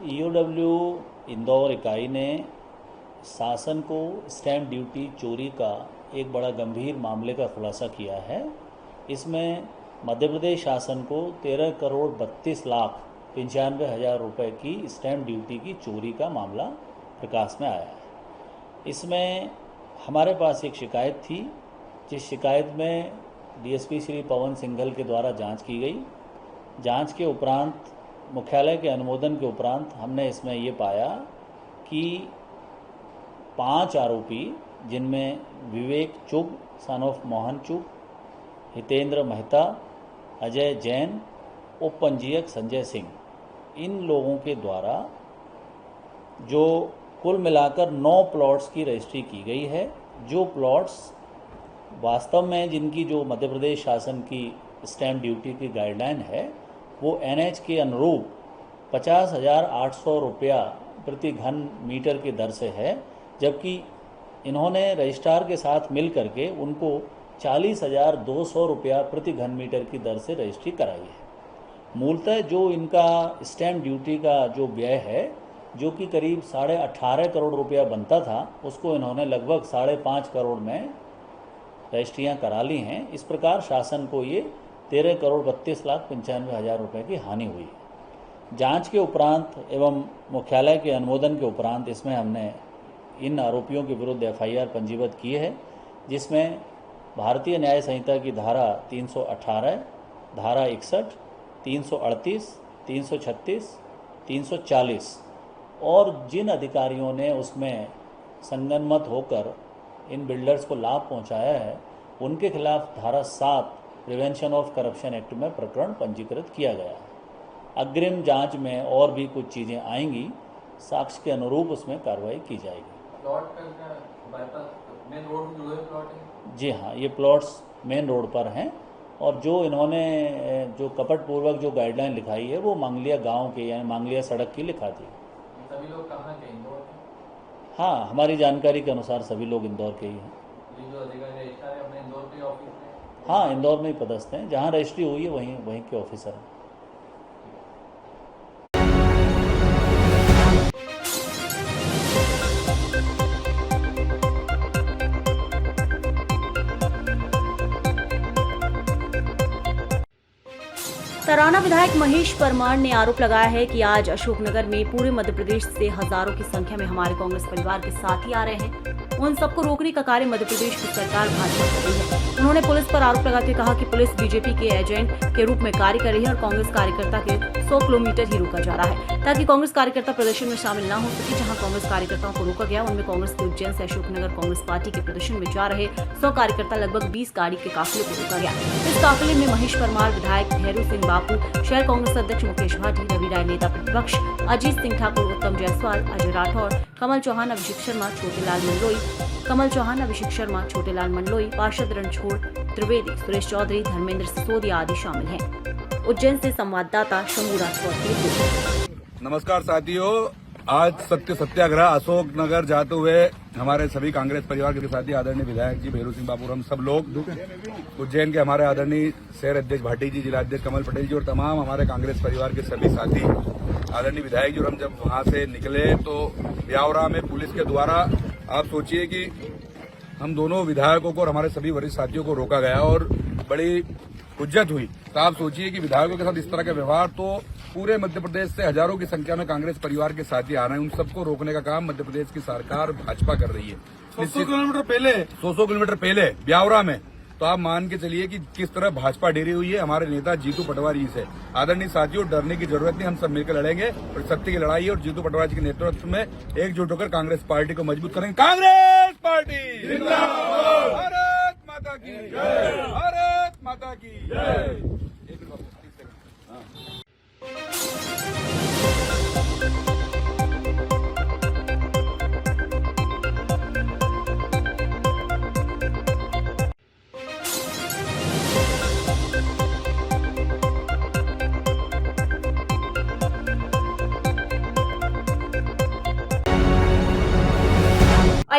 Speaker 15: ईओडब्ल्यू इंदौर इकाई ने शासन को स्टैंप ड्यूटी चोरी का एक बड़ा गंभीर मामले का खुलासा किया है इसमें मध्य प्रदेश शासन को 13 करोड़ 32 लाख 95 हज़ार रुपये की स्टैम्प ड्यूटी की चोरी का मामला प्रकाश में आया है। इसमें हमारे पास एक शिकायत थी, जिस शिकायत में डीएसपी श्री पवन सिंघल के द्वारा जांच की गई। जांच के उपरांत मुख्यालय के अनुमोदन के उपरांत हमने इसमें ये पाया कि 5 आरोपी, जिनमें विवेक चुग सन ऑफ मोहन चुग, हितेंद्र मेहता, अजय जैन, उप पंजीयक संजय सिंह, इन लोगों के द्वारा जो कुल मिलाकर 9 प्लॉट्स की रजिस्ट्री की गई है। जो प्लॉट्स वास्तव में जिनकी जो मध्य प्रदेश शासन की स्टैम्प ड्यूटी की गाइडलाइन है वो एनएच के अनुरूप 50,800 रुपया प्रति घन मीटर की दर से है, जबकि इन्होंने रजिस्ट्रार के साथ मिल करके उनको 40,200 रुपया प्रति घन मीटर की दर से रजिस्ट्री कराई है। मूलतः जो इनका स्टैम्प ड्यूटी का जो व्यय है, जो कि करीब 18.5 करोड़ रुपया बनता था, उसको इन्होंने लगभग 5.5 करोड़ में रजिस्ट्रियाँ करा ली हैं। इस प्रकार शासन को ये 13 करोड़ 32 लाख 95 हज़ार रुपये की हानि हुई है। जांच के उपरांत एवं मुख्यालय के अनुमोदन के उपरांत इसमें हमने इन आरोपियों के विरुद्ध एफआईआर पंजीबद्ध की है, जिसमें भारतीय न्याय संहिता की धारा 318, धारा 61, 338, 336, 340 और जिन अधिकारियों ने उसमें संगनमत होकर इन बिल्डर्स को लाभ पहुंचाया है, उनके खिलाफ धारा 7 प्रिवेंशन ऑफ करप्शन एक्ट में प्रकरण पंजीकृत किया गया है। अग्रिम जांच में और भी कुछ चीज़ें आएंगी, साक्ष्य के अनुरूप उसमें कार्रवाई की जाएगी।
Speaker 16: मेन रोड जुड़े प्लॉट है?
Speaker 15: जी हाँ, ये प्लॉट्स मेन रोड पर हैं और जो इन्होंने जो कपटपूर्वक जो गाइडलाइन लिखाई है वो मांगलिया गांव के यानी मांगलिया सड़क की लिखा थी।
Speaker 16: सभी लोग कहाँ के? इंदौर के?
Speaker 15: हाँ, हमारी जानकारी के अनुसार सभी लोग इंदौर के ही हैं।
Speaker 16: जो अधिकारी रजिस्ट्रार है अपने इंदौर के ऑफिस में?
Speaker 15: हाँ, इंदौर में ही पदस्थ हैं, जहाँ रजिस्ट्री हुई है वहीं के ऑफिसर हैं।
Speaker 1: तराना विधायक महेश परमार ने आरोप लगाया है कि आज अशोकनगर में पूरे मध्य प्रदेश से हजारों की संख्या में हमारे कांग्रेस परिवार के साथी आ रहे हैं। उन सबको रोकने का कार्य मध्य प्रदेश की सरकार भाजपा कर रही है। उन्होंने पुलिस पर आरोप लगाते हुए कहा कि पुलिस बीजेपी के एजेंट के रूप में कार्य कर रही है और कांग्रेस कार्यकर्ता के 100 किलोमीटर ही रोका जा रहा है, ताकि कांग्रेस कार्यकर्ता प्रदर्शन में शामिल न हो सके। जहां कांग्रेस कार्यकर्ताओं को रोका गया, उनमें कांग्रेस के उज्जैन से अशोकनगर कांग्रेस पार्टी के प्रदर्शन में जा रहे 100 कार्यकर्ता लगभग 20 गाड़ी के काफिले को रोका गया। इस काफिले में महेश परमार, विधायक भैरू सिंह बापू, शहर कांग्रेस अध्यक्ष मुकेश भाटी, रवि राय नेता प्रतिपक्ष, अजीत सिंह ठाकुर, उत्तम जायसवाल, अजय राठौर, कमल चौहान, अभिषेक शर्मा, छोटेलाल मंडलोई, पार्षद रणछोड़ त्रिवेदी, सुरेश चौधरी, धर्मेंद्र सिसोदिया आदि शामिल हैं। उज्जैन से संवाददाता शंभू राठौर की रिपोर्ट।
Speaker 17: नमस्कार साथियों, आज सत्य सत्याग्रह अशोकनगर जाते हुए हमारे सभी कांग्रेस परिवार के साथी आदरणीय विधायक जी भैरू सिंह बाबू, हम सब लोग, उज्जैन के हमारे आदरणीय शहर अध्यक्ष भाटी जी, जिला अध्यक्ष कमल पटेल जी और तमाम हमारे कांग्रेस परिवार के सभी साथी आदरणीय विधायक जी, और हम जब वहां से निकले तो ब्यावरा में पुलिस के द्वारा, आप सोचिए कि हम दोनों विधायकों को और हमारे सभी वरिष्ठ साथियों को रोका गया और बड़ी हुज्जत हुई। तो आप सोचिए कि विधायकों के साथ इस तरह का व्यवहार, तो पूरे मध्य प्रदेश से हजारों की संख्या में कांग्रेस परिवार के साथी आ रहे हैं, उन सबको रोकने का काम मध्य प्रदेश की सरकार भाजपा कर रही है। 100 किलोमीटर पहले ब्यावरा में, तो आप मान के चलिए कि किस तरह भाजपा डेरी हुई है हमारे नेता जीतू पटवारी से। आदरणीय साथियों, डरने की जरूरत नहीं, हम सब मिलकर लड़ेंगे और सत्य की लड़ाई है और जीतू पटवारी के नेतृत्व में एकजुट होकर कांग्रेस पार्टी को मजबूत करेंगे। कांग्रेस पार्टी जिंदाबाद, भारत माता की जय, भारत माता की जय।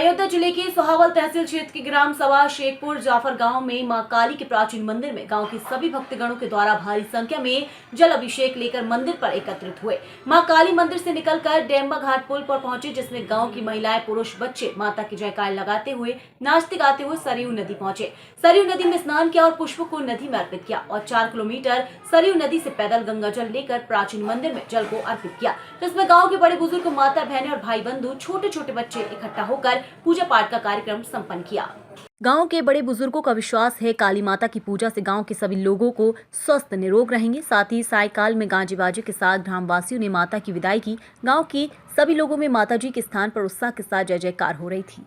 Speaker 1: अयोध्या जिले के सोहावल तहसील क्षेत्र के ग्राम सभा शेखपुर जाफर गांव में मां काली के प्राचीन मंदिर में गांव के सभी भक्तगणों के द्वारा भारी संख्या में जल अभिषेक लेकर मंदिर पर एकत्रित हुए। मां काली मंदिर से निकलकर डेम्बा घाट पुल पर पहुंचे, जिसमें गांव की महिलाएं, पुरुष, बच्चे माता की जयकार लगाते हुए, नाचते गाते हुए सरयू नदी पहुंचे। सरयू नदी में स्नान किया और पुष्पों को नदी में अर्पित किया और 4 किलोमीटर सरयू नदी से पैदल गंगा जल लेकर प्राचीन मंदिर में जल को अर्पित किया, जिसमें गाँव के बड़े बुजुर्ग, माता, बहनें और भाई बंधु, छोटे छोटे बच्चे इकट्ठा होकर पूजा पाठ का कार्यक्रम संपन्न किया। गांव के बड़े बुजुर्गों का विश्वास है काली माता की पूजा से गांव के सभी लोगों को स्वस्थ निरोग रहेंगे। साथ ही सायकाल में गांजे बाजे के साथ ग्रामवासियों ने माता की विदाई की। गांव के सभी लोगों में माता जी के स्थान पर उत्साह के साथ जय जयकार हो रही थी।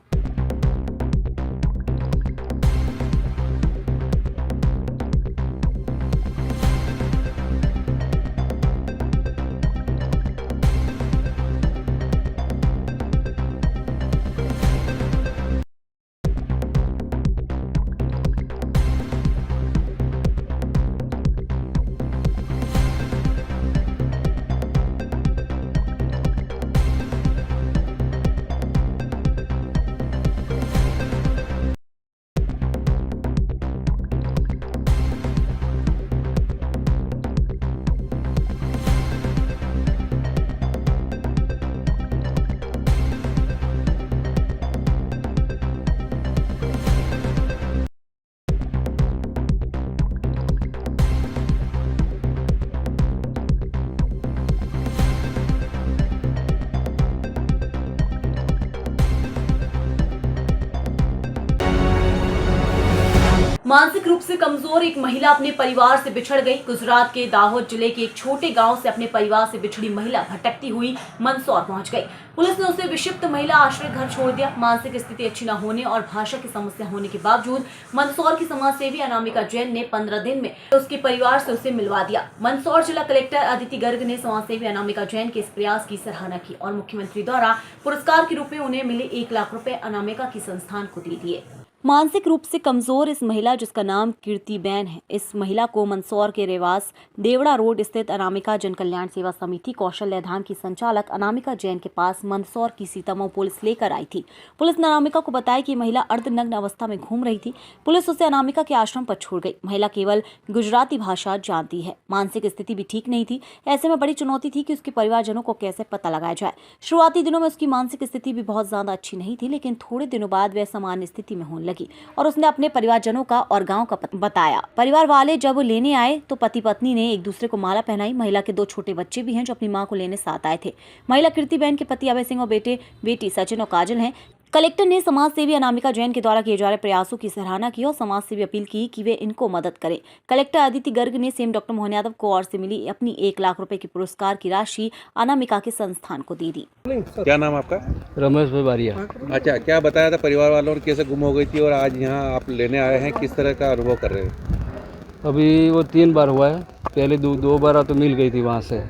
Speaker 1: मानसिक रूप से कमजोर एक महिला अपने परिवार से बिछड़ गई। गुजरात के दाहोद जिले के एक छोटे गांव से अपने परिवार से बिछड़ी महिला भटकती हुई मंदसौर पहुंच गई। पुलिस ने उसे विक्षिप्त महिला आश्रय घर छोड़ दिया। मानसिक स्थिति अच्छी न होने और भाषा की समस्या होने के बावजूद मंदसौर की समाज सेवी अनामिका जैन ने 15 दिन में उसके परिवार से उसे मिलवा दिया। मंदसौर जिला कलेक्टर अदिति गर्ग ने समाज सेवी अनामिका जैन के इस प्रयास की सराहना की और मुख्यमंत्री द्वारा पुरस्कार के रूप में उन्हें मिले 1 लाख रुपए अनामिका की संस्थान को दे दिए। मानसिक रूप से कमजोर इस महिला, जिसका नाम कीर्तिबेन है, इस महिला को मंदसौर के रेवास देवड़ा रोड स्थित अनामिका जन कल्याण सेवा समिति कौशल्या धाम की संचालक अनामिका जैन के पास मंदसौर की सीतामऊ पुलिस लेकर आई थी। पुलिस ने अनामिका को बताया कि महिला अर्धनग्न अवस्था में घूम रही थी। पुलिस उसे अनामिका के आश्रम पर छोड़ गई। महिला केवल गुजराती भाषा जानती है। मानसिक स्थिति भी ठीक नहीं थी। ऐसे में बड़ी चुनौती थी कि उसके परिवारजनों को कैसे पता लगाया जाए। शुरुआती दिनों में उसकी मानसिक स्थिति भी बहुत ज्यादा अच्छी नहीं थी, लेकिन थोड़े दिनों बाद वह सामान्य स्थिति में होने लगी और उसने अपने परिवारजनों का और गांव का बताया। परिवार वाले जब लेने आए तो पति पत्नी ने एक दूसरे को माला पहनाई। महिला के 2 छोटे बच्चे भी हैं जो अपनी मां को लेने साथ आए थे। महिला कीर्तिबेन के पति अभय सिंह और बेटी सचिन और काजल हैं। कलेक्टर ने समाज सेवी अनामिका जैन के द्वारा किए जा रहे प्रयासों की सराहना की और समाज सेवी अपील की कि वे इनको मदद करें। कलेक्टर अदिति गर्ग ने सीएम डॉक्टर मोहन यादव को और से मिली अपनी 1 लाख रुपए की पुरस्कार की राशि अनामिका के संस्थान को दे दी।
Speaker 18: क्या नाम आपका?
Speaker 19: रमेश भाई बारिया।
Speaker 18: अच्छा, क्या बताया था परिवार वालों ने, कैसे गुम हो गई थी और आज यहाँ आप लेने आए हैं, किस तरह का अनुभव कर रहे हैं?
Speaker 19: अभी वो 3 बार हुआ है। पहले 2 बार तो मिल गई थी वहाँ से।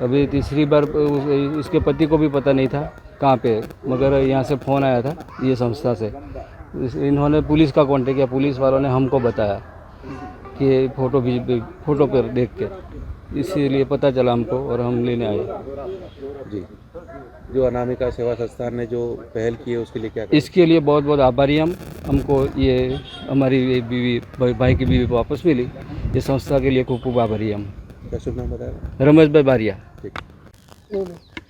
Speaker 19: अभी तीसरी बार इसके पति को भी पता नहीं था कहाँ पे, मगर यहाँ से फ़ोन आया था ये संस्था से। इन्होंने पुलिस का कॉन्टेक्ट किया। पुलिस वालों ने हमको बताया कि फ़ोटो पर देख के, इसीलिए पता चला हमको और हम लेने आए।
Speaker 18: जी, जो अनामिका सेवा संस्थान ने जो पहल की है उसके लिए क्या?
Speaker 19: इसके लिए बहुत बहुत आभारी हमको ये हमारी बीवी, भाई की बीवी वापस मिली। ये संस्था के लिए खूब आभारी हम।
Speaker 18: क्या शुभ नाम बताया?
Speaker 19: रमेश भाई बारिया।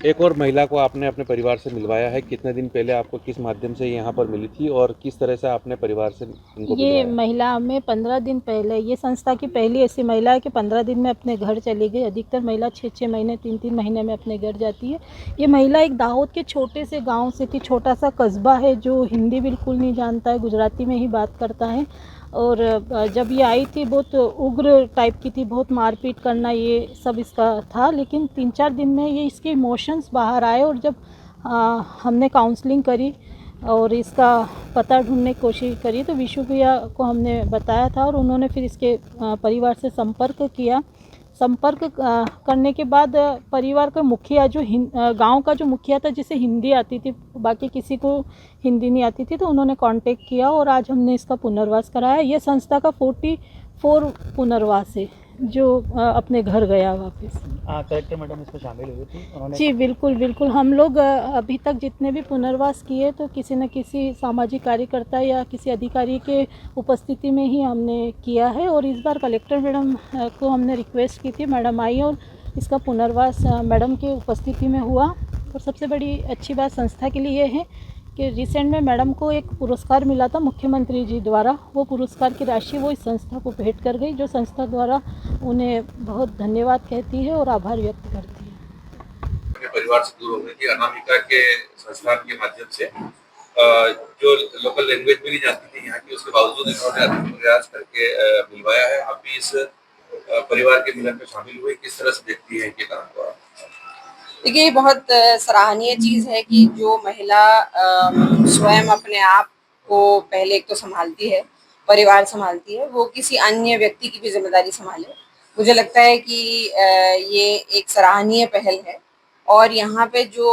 Speaker 18: एक और महिला को आपने अपने परिवार से मिलवाया है। कितने दिन पहले आपको किस माध्यम से यहाँ पर मिली थी और किस तरह से आपने परिवार से इनको
Speaker 20: ये महिला हमें 15 दिन पहले, ये संस्था की पहली ऐसी महिला है कि 15 दिन में अपने घर चली गई। अधिकतर महिला 6-6 महीने, 3-3 महीने में अपने घर जाती है। ये महिला एक दाहोद के छोटे से गाँव से थी। छोटा सा कस्बा है जो हिंदी बिल्कुल नहीं जानता है, गुजराती में ही बात करता है। और जब ये आई थी बहुत उग्र टाइप की थी, बहुत मारपीट करना ये सब इसका था। लेकिन 3-4 दिन में ये इसके इमोशंस बाहर आए और जब हमने काउंसलिंग करी और इसका पता ढूंढने की कोशिश करी तो विशु भैया को हमने बताया था और उन्होंने फिर इसके परिवार से संपर्क किया। संपर्क करने के बाद परिवार का मुखिया, जो गांव का जो मुखिया था जिसे हिंदी आती थी, बाकी किसी को हिंदी नहीं आती थी, तो उन्होंने कांटेक्ट किया और आज हमने इसका पुनर्वास कराया। ये संस्था का 44 पुनर्वास है जो अपने घर गया वापस।
Speaker 14: कलेक्टर मैडम इसमें शामिल हुई थी, उन्होंने
Speaker 20: जी बिल्कुल बिल्कुल। हम लोग अभी तक जितने भी पुनर्वास किए तो किसी न किसी सामाजिक कार्यकर्ता या किसी अधिकारी के उपस्थिति में ही हमने किया है, और इस बार कलेक्टर मैडम को हमने रिक्वेस्ट की थी, मैडम आई और इसका पुनर्वास मैडम के उपस्थिति में हुआ। और सबसे बड़ी अच्छी बात संस्था के लिए है कि रिसेंट में मैडम को एक पुरस्कार मिला था मुख्यमंत्री जी द्वारा, वो पुरस्कार की राशि वो इस संस्था को भेंट कर गई, जो संस्था द्वारा उन्हें बहुत धन्यवाद कहती है और आभार व्यक्त करती है।
Speaker 17: परिवार से दूर होने की अनामिका के संस्थान के माध्यम से जो लोकल लैंग्वेज भी नहीं जानती थी यहाँ की, उसके बावजूद इन्होंने अधिक प्रयास करके मिलवाया है। आप भी इस परिवार के मिलन में शामिल हुए, किस तरह से देखती है ये काम को?
Speaker 21: देखिए, ये बहुत सराहनीय चीज़ है कि जो महिला स्वयं अपने आप को पहले एक तो संभालती है, परिवार संभालती है, वो किसी अन्य व्यक्ति की भी जिम्मेदारी संभाले। मुझे लगता है कि ये एक सराहनीय पहल है। और यहाँ पे जो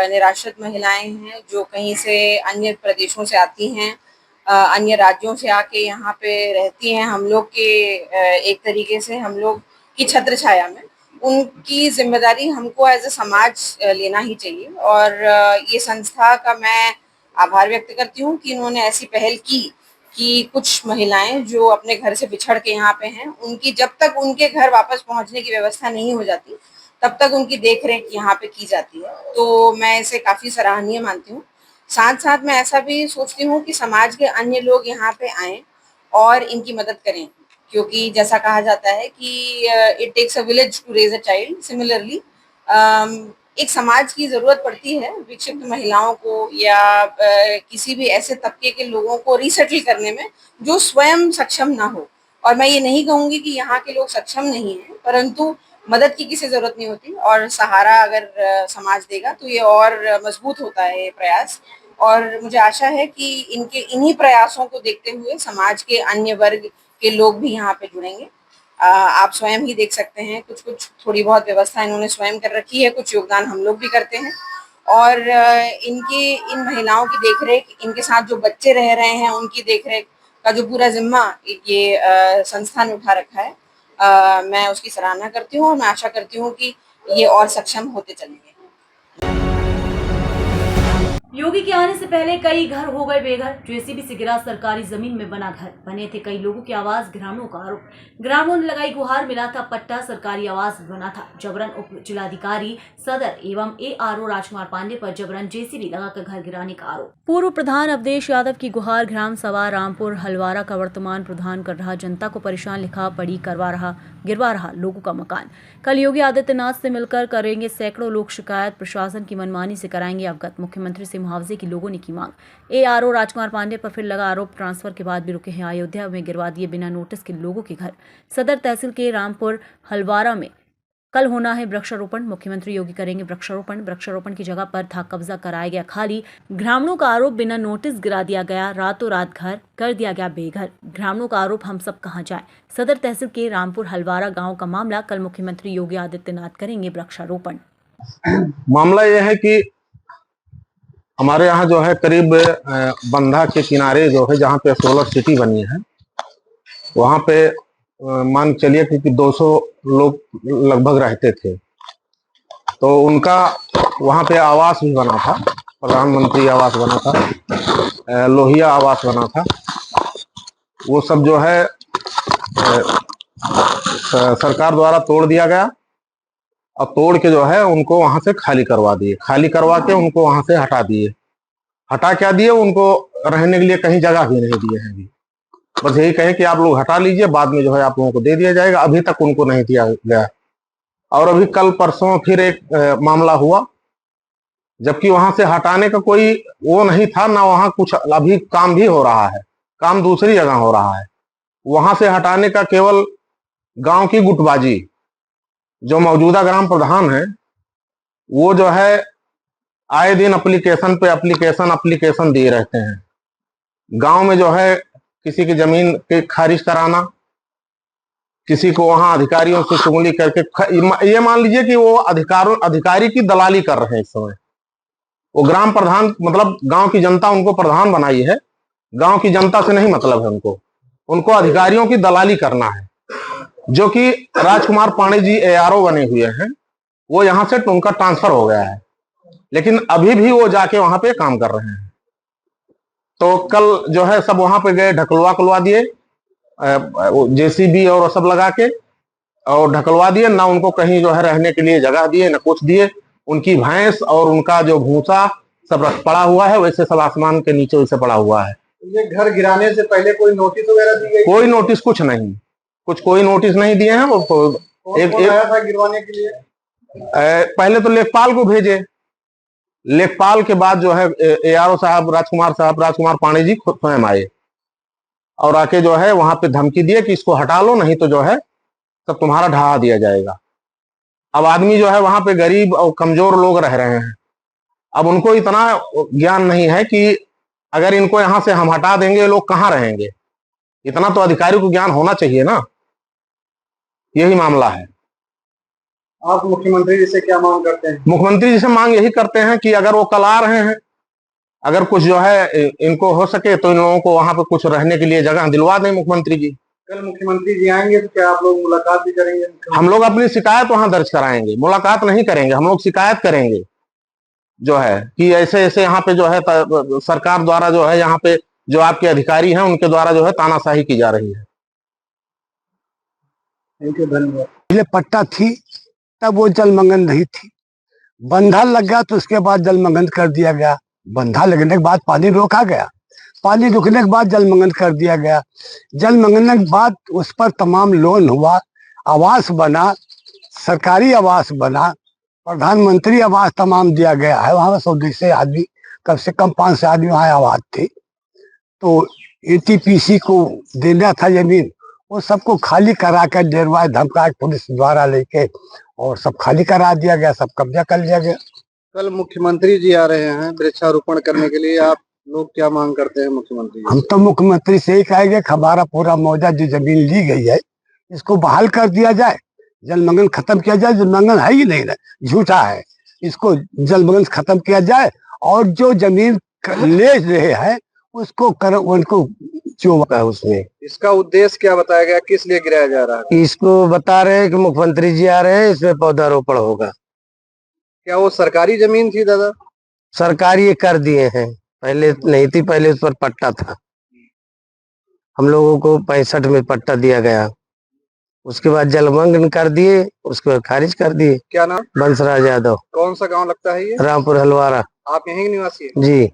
Speaker 21: निराश्रित महिलाएं हैं, जो कहीं से अन्य प्रदेशों से आती हैं, अन्य राज्यों से आके यहाँ पे रहती हैं, हम लोग के एक तरीके से हम लोग की छत्र छाया में, उनकी जिम्मेदारी हमको एज ए समाज लेना ही चाहिए। और ये संस्था का मैं आभार व्यक्त करती हूँ कि इन्होंने ऐसी पहल की कि कुछ महिलाएं जो अपने घर से बिछड़ के यहाँ पे हैं, उनकी जब तक उनके घर वापस पहुँचने की व्यवस्था नहीं हो जाती तब तक उनकी देख रेख यहाँ पे की जाती है। तो मैं इसे काफ़ी सराहनीय मानती हूँ। साथ साथ मैं ऐसा भी सोचती हूँ कि समाज के अन्य लोग यहाँ पे आएँ और इनकी मदद करें, क्योंकि जैसा कहा जाता है कि it takes a village to raise a child. Similarly एक समाज की ज़रूरत पड़ती है विक्षिप्त महिलाओं को या किसी भी ऐसे तबके के लोगों को रीसेटल करने में जो स्वयं सक्षम ना हो। और मैं ये नहीं कहूँगी कि यहाँ के लोग सक्षम नहीं हैं, परंतु मदद की किसी ज़रूरत नहीं होती, और सहारा अगर समाज देगा तो ये और मजबूत होता है ये प्रयास। और मुझे आशा है कि इन्हीं प्रयासों को देखते हुए समाज के अन्य वर्ग के लोग भी यहाँ पे जुड़ेंगे। आप स्वयं ही देख सकते हैं, कुछ थोड़ी बहुत व्यवस्था इन्होंने स्वयं कर रखी है, कुछ योगदान हम लोग भी करते हैं। और इन महिलाओं की देखरेख, इनके साथ जो बच्चे रह रहे हैं उनकी देखरेख का जो पूरा जिम्मा ये संस्था ने उठा रखा है, मैं उसकी सराहना करती हूँ और मैं आशा करती हूँ कि ये और सक्षम होते चलेंगे।
Speaker 1: योगी के आने से पहले कई घर हो गए बेघर। जेसीबी से गिरा सरकारी जमीन में बना घर, बने थे कई लोगों की आवाज, ग्रामीणों का आरोप। ग्रामीणों ने लगाई गुहार, मिला था पट्टा, सरकारी आवास बना था। जबरन उप जिलाधिकारी सदर एवं ARO राजकुमार पांडे पर जबरन जेसीबी लगाकर घर गिराने का आरोप। पूर्व प्रधान अवधेश यादव की गुहार, ग्राम सभा रामपुर हलवारा का वर्तमान प्रधान कर रहा, जनता को परेशान, लिखा पढ़ी गिरवा रहा लोगों का मकान। कल योगी आदित्यनाथ से मिलकर करेंगे सैकड़ों लोग शिकायत, प्रशासन की मनमानी से कराएंगे अवगत। मुख्यमंत्री से मुआवजे की लोगों ने की मांग। ARO राजकुमार पांडे पर फिर लगा आरोप, ट्रांसफर के बाद भी रुके हैं। अयोध्या में गिरवा दिए बिना नोटिस के लोगों के घर। सदर तहसील के रामपुर हलवारा में कल होना है वृक्षारोपण, मुख्यमंत्री योगी करेंगे वृक्षारोपण। वृक्षारोपण की जगह पर था कब्जा कराया गया खाली। ग्रामीणों का आरोप, बिना नोटिस गिरा दिया गया, रातों रात घर कर दिया गया बेघर। ग्रामीणों का आरोप, हम सब कहां जाएं। सदर तहसील के रामपुर हलवारा गांव का मामला, कल मुख्यमंत्री योगी आदित्यनाथ करेंगे वृक्षारोपण।
Speaker 22: मामला यह है कि हमारे यहाँ जो है करीब बंधा के किनारे जो है जहाँ पे सोलर सिटी बनी है, वहाँ पे मान चलिए कि 200 लोग लगभग रहते थे। तो उनका वहाँ पे आवास भी बना था, प्रधानमंत्री आवास बना था, लोहिया आवास बना था। वो सब जो है सरकार द्वारा तोड़ दिया गया और तोड़ के जो है उनको वहां से खाली करवा दिए। खाली करवा के उनको वहां से हटा दिए। हटा क्या दिए, उनको रहने के लिए कहीं जगह भी नहीं दिए हैं। बस यही कहे कि आप लोग हटा लीजिए, बाद में जो है आप लोगों को दे दिया जाएगा। अभी तक उनको नहीं दिया गया। और अभी कल परसों फिर एक मामला हुआ, जबकि वहां से हटाने का कोई वो नहीं था ना, वहां कुछ अभी काम भी हो रहा है, काम दूसरी जगह हो रहा है। वहां से हटाने का केवल गांव की गुटबाजी, जो मौजूदा ग्राम प्रधान है वो जो है आए दिन एप्लीकेशन पे एप्लीकेशन दिए रहते हैं। गांव में जो है किसी की जमीन के खारिज कराना, किसी को वहां अधिकारियों से चुगली करके, ये मान लीजिए कि वो अधिकारी की दलाली कर रहे हैं इस समय। वो ग्राम प्रधान, मतलब गांव की जनता उनको प्रधान बनाई है, गांव की जनता से नहीं मतलब है उनको अधिकारियों की दलाली करना है। जो कि राजकुमार पाणी जी ARO बने हुए हैं, वो यहाँ से उनका ट्रांसफर हो गया है, लेकिन अभी भी वो जाके वहां पे काम कर रहे हैं। तो कल जो है सब वहां पे गए, ढकलवा दिए, JCB और सब लगा के और ढकलवा दिए ना। उनको कहीं जो है रहने के लिए जगह दिए, ना कुछ दिए। उनकी भैंस और उनका जो भूसा सब पड़ा हुआ है, वैसे सब आसमान के नीचे वैसे पड़ा हुआ है।
Speaker 14: ये घर गिराने से पहले कोई नोटिस वगैरह दी गई?
Speaker 22: कोई नोटिस कुछ नहीं, कोई नोटिस नहीं दिए हैं। वो
Speaker 14: कौन आया था गिरवाने के लिए?
Speaker 22: पहले तो लेखपाल को भेजे, लेखपाल के बाद जो है ARO साहब राजकुमार पाणी जी खुद स्वयं आए और आके जो है वहां पे धमकी दिए कि इसको हटा लो, नहीं तो जो है सब तुम्हारा ढहा दिया जाएगा। अब आदमी जो है वहां पे गरीब और कमजोर लोग रह रहे हैं। अब उनको इतना ज्ञान नहीं है कि अगर इनको यहाँ से हम हटा देंगे, लोग कहाँ रहेंगे। इतना तो अधिकारी को ज्ञान होना चाहिए ना। यही मामला है।
Speaker 14: आप मुख्यमंत्री जी से क्या मांग करते हैं?
Speaker 22: मुख्यमंत्री जी से मांग यही करते हैं कि अगर वो कल आ रहे हैं, अगर कुछ जो है इनको हो सके तो इन लोगों को वहां पे कुछ रहने के लिए जगह दिलवा दें मुख्यमंत्री जी।
Speaker 14: कल मुख्यमंत्री जी आएंगे तो क्या आप लोग मुलाकात भी करेंगे?
Speaker 22: हम लोग अपनी शिकायत वहां दर्ज कराएंगे, मुलाकात नहीं करेंगे। हम लोग शिकायत करेंगे जो है कि ऐसे ऐसे यहाँ पे जो है सरकार द्वारा जो है यहाँ पे जो आपके अधिकारी हैं उनके द्वारा जो है तानाशाही की जा रही है।
Speaker 14: थैंक यू, धन्यवाद।
Speaker 3: पहले पट्टा थी तब वो जलमग्न नहीं थी, बंधा लग गया तो उसके बाद जलमग्न कर दिया गया। बंधा लगने के बाद पानी रोका गया, पानी रुकने के बाद जलमग्न कर दिया गया। जलमग्न के बाद उस पर तमाम लोन हुआ, आवास बना, सरकारी आवास बना, प्रधानमंत्री आवास तमाम दिया गया है। वहाँ 100 से आदमी, कम से कम 500 आदमी वहाँ आबाद थे। तो ATPC को देना था जमीन, वो सबको खाली करा कर डेरवा धमका पुलिस द्वारा लेके और सब खाली करा दिया गया, सब कब्जा कर लिया गया।
Speaker 14: कल मुख्यमंत्री जी आ रहे हैं वृक्षारोपण करने के लिए, आप लोग क्या मांग करते हैं मुख्यमंत्री जी?
Speaker 3: हम तो मुख्यमंत्री से ही कहेंगे कि हमारा पूरा मौजा जो जमीन ली गई है इसको बहाल कर दिया जाए, जलमग्न खत्म किया जाए। जलमग्न है ही नहीं, झूठा है, इसको जलमग्न खत्म किया जाए और जो जमीन ले रहे हैं उसको उनको जो है उसमें।
Speaker 14: इसका उद्देश्य क्या बताया गया, किस लिए गिराया जा रहा है?
Speaker 3: इसको बता रहे हैं कि मुख्यमंत्री जी आ रहे हैं, इसमें पौधारोपण होगा।
Speaker 14: क्या वो सरकारी जमीन थी दादा?
Speaker 3: सरकारी ये कर दिए हैं, पहले नहीं थी, पहले उस पर पट्टा था। हम लोगों को 65 में पट्टा दिया गया, उसके बाद जलमग्न कर दिए, उसके बाद खारिज कर दिए।
Speaker 14: क्या नाम?
Speaker 3: बंसराज यादव।
Speaker 14: कौन सा गांव लगता है ये?
Speaker 3: रामपुर हलवारा।
Speaker 14: आप यहीं के निवासी हैं?
Speaker 3: जी।